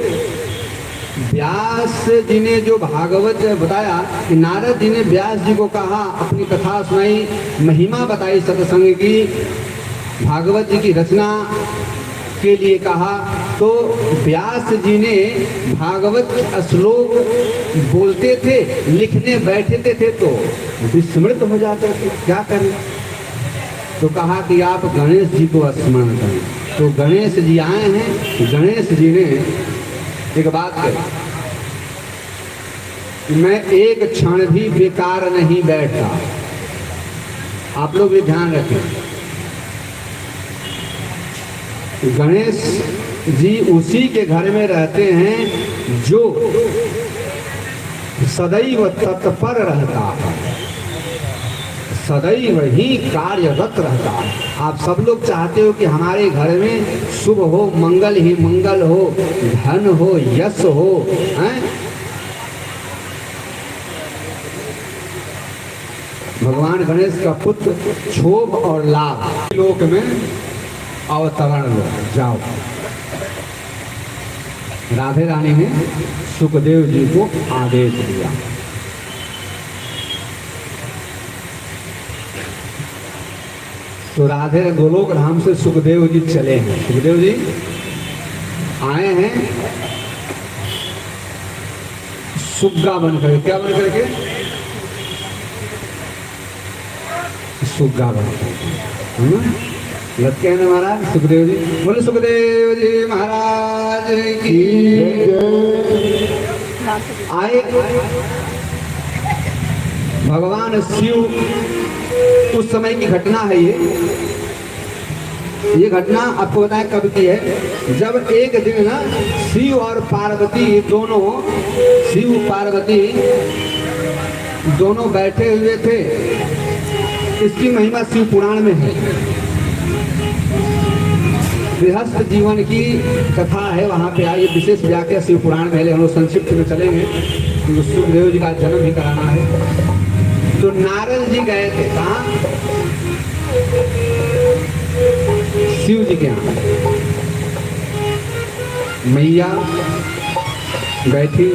व्यास जी ने जो भागवत बताया कि नारद जी ने व्यास जी को कहा, अपनी कथा सुनाई, महिमा बताई सत्संग की, भागवत जी की रचना के लिए कहा, तो व्यास जी ने भागवत श्लोक बोलते थे, लिखने बैठते थे तो विस्मृत हो जाते थे, क्या करें? तो कहा कि आप गणेश जी को स्मरण करें। तो गणेश जी आए हैं। गणेश जी ने एक बात कही, मैं एक क्षण भी बेकार नहीं बैठता। आप लोग भी ध्यान रखें, गणेश जी उसी के घर में रहते हैं जो सदैव तत्पर रहता है, सदैव ही कार्यरत रहता है। आप सब लोग चाहते हो कि हमारे घर में शुभ हो, मंगल ही मंगल हो, धन हो, यश हो, हैं? भगवान गणेश का पुत्र क्षोभ और लाभ लोक में अवतरण लो, जाओ। राधे रानी ने सुखदेव जी को आदेश दिया। तो राधे गोलोक धाम से सुखदेव जी चले हैं। सुखदेव जी आए हैं सुग्गा बनकर। क्या बन करके? सुग्गा बनकर लटके हैं महाराज सुखदेव जी। बोले सुखदेव जी महाराज की आए। भगवान शिव, उस समय की घटना है ये घटना आपको बताया कब की है? जब एक दिन ना शिव और पार्वती दोनों, शिव पार्वती दोनों बैठे हुए थे। इसकी महिमा शिव पुराण में है। गृहस्थ जीवन की कथा है, वहाँ पे आई विशेष व्याख्या शिव पुराण में है। हम लोग संक्षिप्त में चलेंगे, तो सुखदेव जी का जन्म भी कराना है। तो नारद जी गए थे कहाँ? शिव जी के यहाँ। मैया बैठी,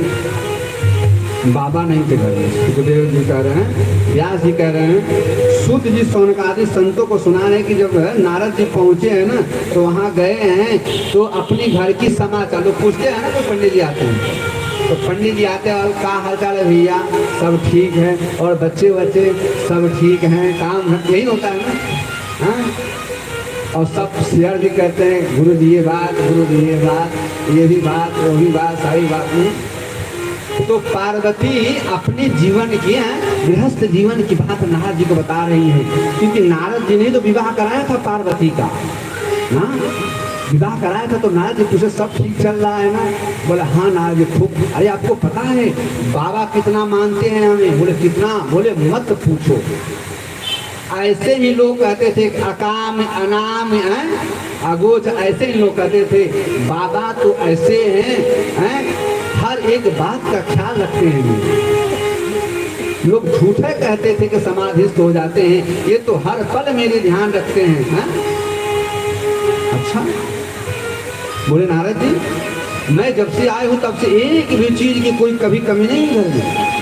बाबा नहीं थे घर में। सुखदेव जी कह रहे हैं, व्यास जी कह रहे हैं, शुद्ध जी सौनकादि संतों को सुना रहे कि जब नारद जी पहुंचे हैं ना, तो वहाँ गए हैं, तो अपनी घर की समाचार लोग पूछते हैं ना, तो पंडित जी आते हैं, तो पंडित जी आते हैं, क्या हाल चाल है भैया? सब ठीक है, और बच्चे बच्चे सब ठीक हैं, काम यही होता है ना। हाँ, और सब शेयर भी करते हैं, गुरु जी ये बात, गुरु जी ये बात, ये भी बात, वो भी बात, सारी बात नहीं। तो पार्वती अपने जीवन की, गृहस्थ जीवन की बात नारद जी को बता रही है, क्योंकि नारद जी ने तो विवाह कराया था पार्वती का ना, विवाह कराया था। तो नारद जी पूछे सब ठीक चल रहा है ना? बोले हाँ नारद जी खूब। अरे आपको पता है बाबा कितना मानते हैं हमें? बोले कितना? बोले मत पूछो। ऐसे ही लोग कहते थे, अकाम अनाम अगोच, ऐसे ही लोग कहते थे बाबा तो ऐसे हैं, हर एक बात का ख्याल रखते हैं। लोग झूठे कहते थे कि समाधिस्थ हो जाते हैं, ये तो हर पल मेरे ध्यान रखते हैं। अच्छा, बोले नारद जी मैं जब से आए हूँ तब से एक भी चीज की कोई कभी कमी नहीं है घर में।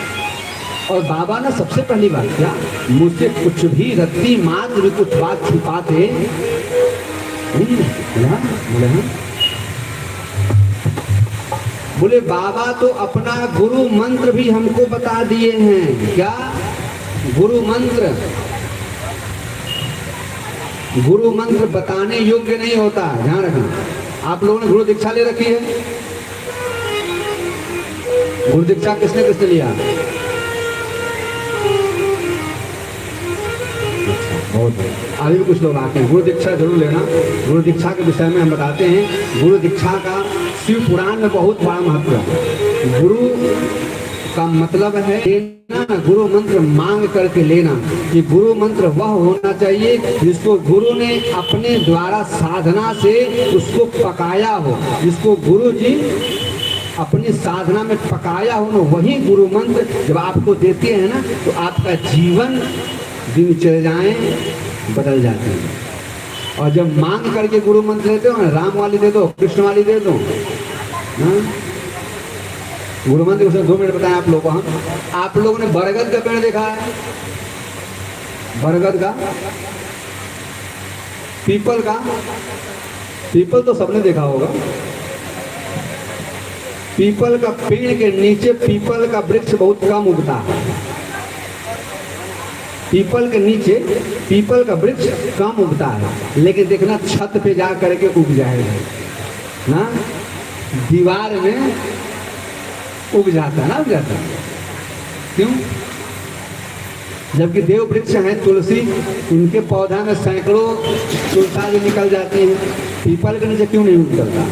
और बाबा ने सबसे पहली बात क्या, मुझसे कुछ भी रत्ती मात्र भी कुछ बात छुपाते बोले हाँ। बोले बाबा तो अपना गुरु मंत्र भी हमको बता दिए हैं। क्या? गुरु मंत्र बताने योग्य नहीं होता, ध्यान रखना। आप लोगों ने गुरु दीक्षा ले रखी है? गुरु दीक्षा किसने किसने लिया? बहुत अभी भी कुछ लोग आते हैं। गुरु दीक्षा जरूर लेना। गुरु दीक्षा के विषय में हम बताते हैं। गुरु दीक्षा का शिव पुराण में बहुत बड़ा महत्व है। गुरु का मतलब है लेना, गुरु मंत्र मांग करके लेना। कि गुरु मंत्र वह होना चाहिए जिसको गुरु ने अपने द्वारा साधना से उसको पकाया हो, जिसको गुरु जी अपनी साधना में पकाया हो ना, वही गुरु मंत्र जब आपको देते हैं ना, तो आपका जीवन दिनचर्याएं बदल जाती हैं। और जब मांग करके गुरु मंत्र देते हो ना, राम वाली दे दो, कृष्ण वाली दे दो, गुरु मंत्र उसे 2 मिनट बताएं आप लोगों को। हम आप लोगों ने बरगद का पेड़ देखा है? बरगद का, पीपल का, पीपल तो सबने देखा होगा। पीपल का पेड़ के नीचे पीपल का वृक्ष बहुत कम उगता है। पीपल के नीचे पीपल का वृक्ष कम उगता है, लेकिन देखना छत पे जा करके उग जाएगा ना, दीवार में उग जाता है ना, उग जाता है। क्यों? जबकि देव वृक्ष है तुलसी, इनके पौधा में सैकड़ों तुलसा भी निकल जाती है। पीपल के नीचे क्यों नहीं निकलता?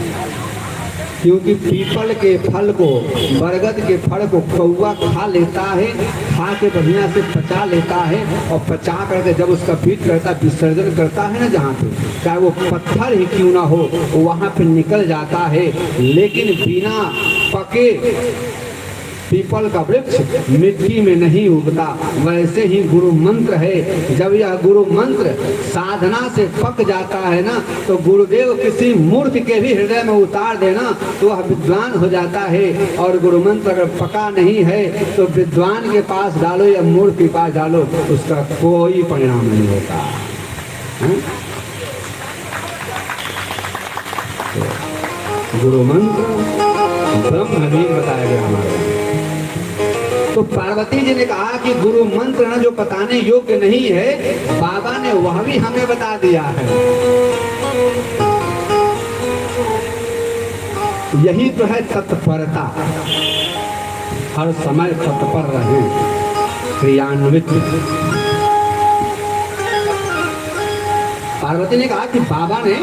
क्योंकि पीपल के फल को, बरगद के फल को कौवा खा लेता है, खा के बढ़िया से पचा लेता है, और पचा करके जब उसका पीठ करता, विसर्जन करता है ना, जहाँ पे चाहे वो पत्थर ही क्यों ना हो, वहाँ पे निकल जाता है। लेकिन बिना पके पीपल का वृक्ष मिट्टी में नहीं उगता। वैसे ही गुरु मंत्र है, जब यह गुरु मंत्र साधना से पक जाता है ना, तो गुरुदेव किसी मूर्ख के भी हृदय में उतार देना तो वह विद्वान हो जाता है। और गुरु मंत्र अगर पका नहीं है तो विद्वान के पास डालो या मूर्ख के पास डालो, उसका कोई परिणाम नहीं होता है? गुरु मंत्र ब्रह्म भी बताया गया हमारे। तो पार्वती जी ने कहा कि गुरु मंत्र ना जो बताने योग्य नहीं है, बाबा ने वह भी हमें बता दिया है। यही तो है तत्परता, हर समय तत्पर रहे, क्रियान्वित। पार्वती ने कहा कि बाबा ने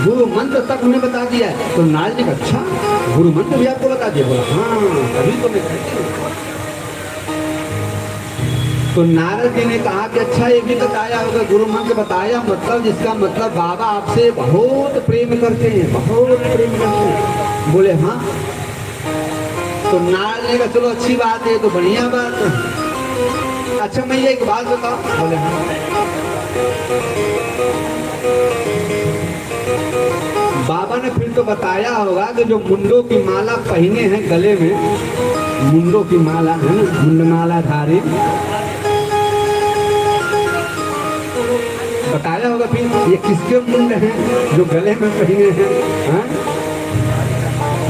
गुरु मंत्र तक हमें बता दिया है। तो नारद ने कहा अच्छा गुरु मंत्र भी आपको बता दिया? बोला हाँ, तभी तो मैं कहती हूँ। तो नारद जी ने कहा कि अच्छा ये भी बताया होगा, गुरु मंत्र बताया, मतलब जिसका मतलब बाबा आपसे बहुत प्रेम करते हैं, बहुत प्रेम करते हैं। बोले हाँ। तो नारद ने कहा चलो अच्छी बात है, तो बढ़िया बात है। अच्छा मैं एक बात बताओ? बोले हाँ। बाबा ने फिर तो बताया होगा कि जो मुंडों की माला पहने हैं गले में, मुंडों की माला है ना, मुंडमाला धारी, बताया होगा फिर ये किसके मुंड हैं जो गले में पहने हैं?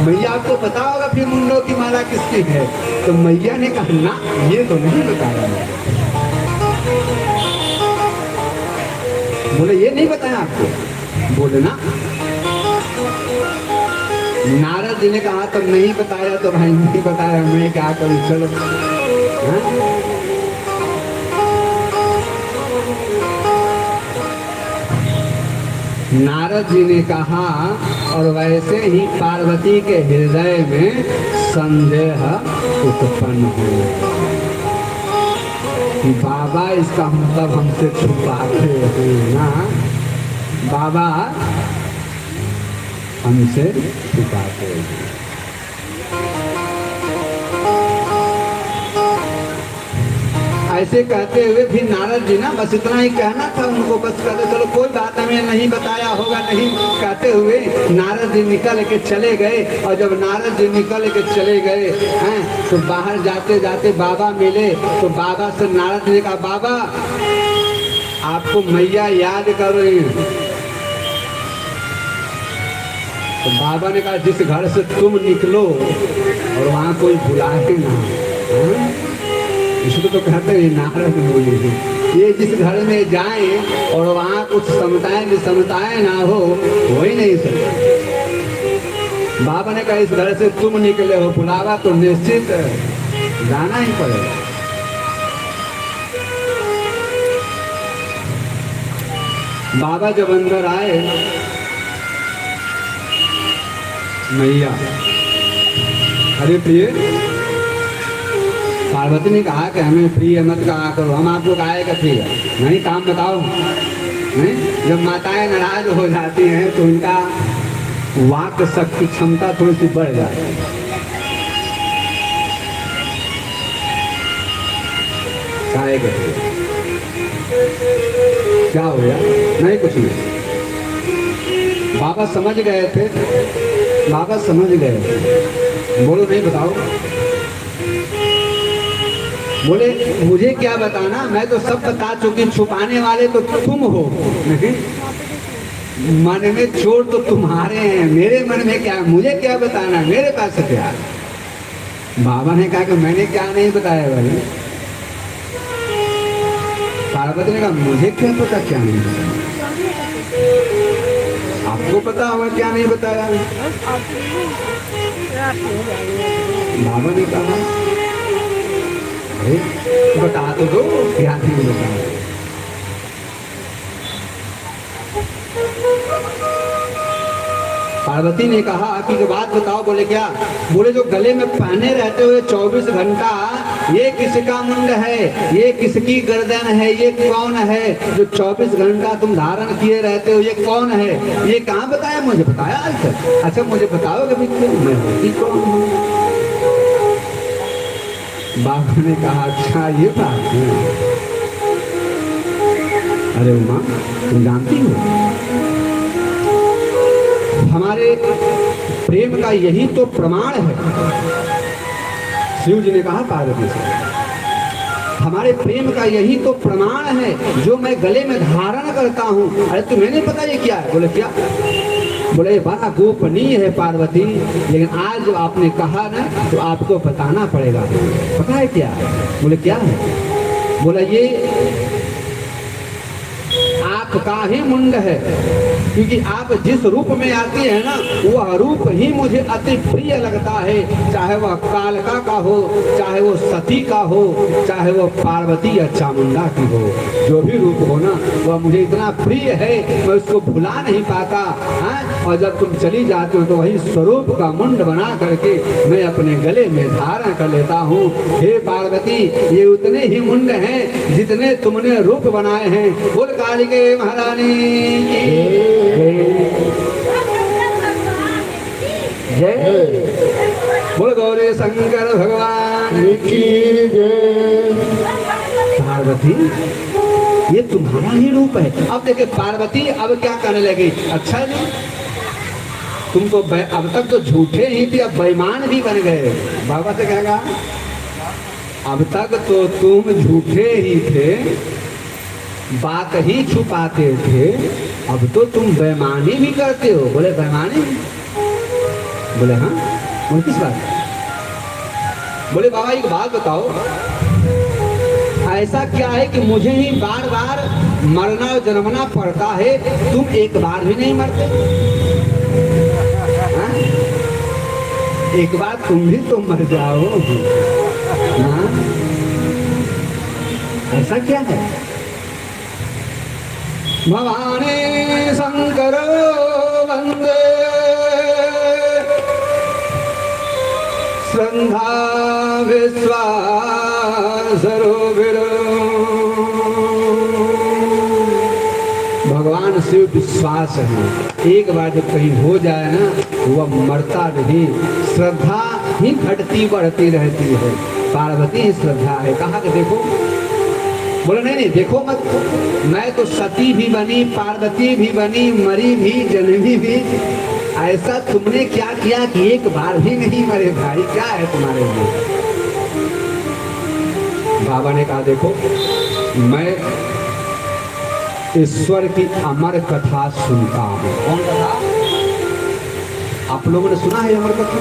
मैया आपको पता होगा फिर मुंडों की माला किसकी है? तो मैया ने कहा ना ये तो नहीं बताया। बोले ये नहीं बताया आपको? बोले ना। नारद जी ने कहा तो नहीं बताया, तो भाई नहीं बताया, मैं क्या करूं, चलो। नारद जी ने कहा, और वैसे ही पार्वती के हृदय में संदेह उत्पन्न हुआ कि बाबा इसका मतलब हमसे छुपाते हैं ना, बाबा हमसे छुपाते हैं। ऐसे कहते हुए भी नारद जी ना बस इतना ही कहना था उनको, बस कहते चलो कोई बात हमें नहीं बताया होगा, नहीं कहते हुए नारद जी निकल के चले गए। और जब नारद जी निकल के चले गए हैं तो बाहर जाते जाते बाबा मिले। तो बाबा से नारद जी ने कहा बाबा आपको मैया याद कर रही है। तो बाबा ने कहा जिस घर से तुम निकलो और वहाँ कोई बुलाए ना, इसको तो कहते हैं नारद मुनि। ये जिस घर में जाए और वहाँ कुछ समताएं ना हो ही नहीं सकते। बाबा ने कहा इस घर से तुम निकले हो, बुलावा तो निश्चित जाना ही पड़ेगा। बाबा जब अंदर आए, मैया अरे प्रिय, पार्वती ने कहा कि हमें प्रिय मत कहा करो, हम आपको कहा का प्रिय नहीं, काम बताओ। नहीं, जब माताएं नाराज हो जाती हैं तो उनका वाक शक्ति क्षमता थोड़ी सी बढ़ जाती है। क्या हो गया? नहीं कुछ नहीं। बाबा समझ गए थे, बाबा समझ गए। बोलो नहीं बताओ। बोले मुझे क्या बताना, मैं तो सब बता चुकी, छुपाने वाले तो तुम हो। नहीं, मन में चोर तो तुम्हारे हैं, मेरे मन में क्या, मुझे क्या बताना, मेरे पास क्या। बाबा ने कहा कि मैंने क्या नहीं बताया भाई। पार्वती ने कहा मुझे क्या पता क्या नहीं बताया, आपको पता होगा क्या नहीं बताया। बाबा ने कहा अरे बता तो दो क्या नहीं बताया। पार्वती ने कहा कि जो बात बताओ। बोले क्या? बोले जो गले में पहने रहते हुए 24 घंटा, ये किसका मुंड है, ये किसकी गर्दन है, ये कौन है जो 24 घंटा तुम धारण किए रहते हो, ये कौन है? ये कहाँ बताया? मुझे बताया आज तक। अच्छा मुझे बताओ कभी मैं होती कौन हूँ? बाबा ने कहा अच्छा ये बात है। अरे उमा तुम जानती हो हमारे प्रेम का यही तो प्रमाण है। शिव जी ने कहा पार्वती से हमारे प्रेम का यही तो प्रमाण है जो मैं गले में धारण करता हूँ। अरे तुम्हें नहीं पता ये क्या है? बोले क्या? बोले बड़ा गोपनीय है पार्वती, लेकिन आज जो आपने कहा ना तो आपको बताना पड़ेगा। पता है क्या? बोले क्या है? बोला ये आपका ही मुंड है, क्योंकि आप जिस रूप में आती है ना वह रूप ही मुझे अति प्रिय लगता है। चाहे वह कालका का हो, चाहे वो सती का हो, चाहे वो पार्वती या चामुंडा की हो, जो भी रूप हो ना वह मुझे इतना प्रिय है मैं उसको भुला नहीं पाता। हाँ? और जब तुम चली जाती हो तो वही स्वरूप का मुंड बना करके मैं अपने गले में धारण कर लेता हूँ। हे पार्वती ये उतने ही मुंड हैं जितने तुमने रूप बनाए हैं। बोल कालिके महारानी जय। बोल गौरी शंकर भगवान की जय। पार्वती ये तुम्हारा ही रूप है। अब देखिए पार्वती अब क्या करने लगी? अच्छा जी तुम तो अब तक तो झूठे ही थे, अब बेईमान भी बन गए। बाबा से कहेगा अब तक तो तुम झूठे ही थे, बात ही छुपाते थे, अब तो तुम बेईमानी भी करते हो। बोले बेईमानी? बोले हाँ। बोले किस बात? बोले बाबा एक बात बताओ, ऐसा क्या है कि मुझे ही बार बार मरना और जन्मना पड़ता है, तुम एक बार भी नहीं मरते? हाँ? एक बार तुम भी तो मर जाओ। हाँ? ऐसा क्या है? भवानी शंकर वंदे श्रद्धा विश्वास भगवान शिव विश्वास है। एक बार जब कहीं हो जाए ना वह मरता नहीं, श्रद्धा ही घटती बढ़ती रहती है। पार्वती ही श्रद्धा है। कहा कि देखो, बोले नहीं नहीं देखो मत, मैं तो सती भी बनी, पार्वती भी बनी, मरी भी, जन्मी भी। ऐसा तुमने क्या किया कि एक बार भी नहीं मरे? भाई क्या है तुम्हारे लिए? बाबा ने कहा देखो मैं ईश्वर की अमर कथा सुनता हूँ। कौन कथा? आप लोगों ने सुना है अमर कथा?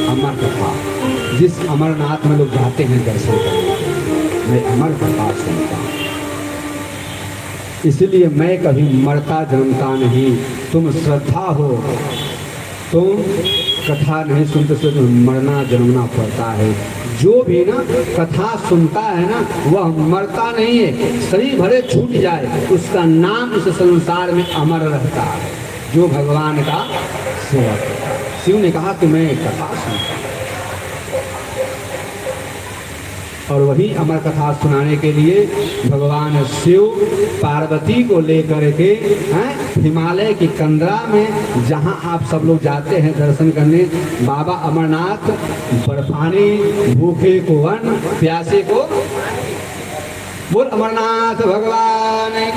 अमर कथा, जिस अमरनाथ में लोग जाते हैं दर्शन करने के लिए, मैं अमर कथा सुनता हूँ। इसलिए मैं कभी मरता जन्मता नहीं। तुम श्रद्धा हो, तुम कथा नहीं सुनते से मरना जन्मना पड़ता है। जो भी ना कथा सुनता है ना, वह मरता नहीं है। शरीर भले छूट जाए, उसका नाम इस संसार में अमर रहता है, जो भगवान का सेवक है। शिव ने कहा कि मैं कथा सुनता हूं, और वही अमर कथा सुनाने के लिए भगवान शिव पार्वती को लेकर के हिमालय की कंदरा में, जहां आप सब लोग जाते हैं दर्शन करने, बाबा अमरनाथ, बर्फानी, भूखे को अन्न, प्यासे को, बोल अमरनाथ भगवान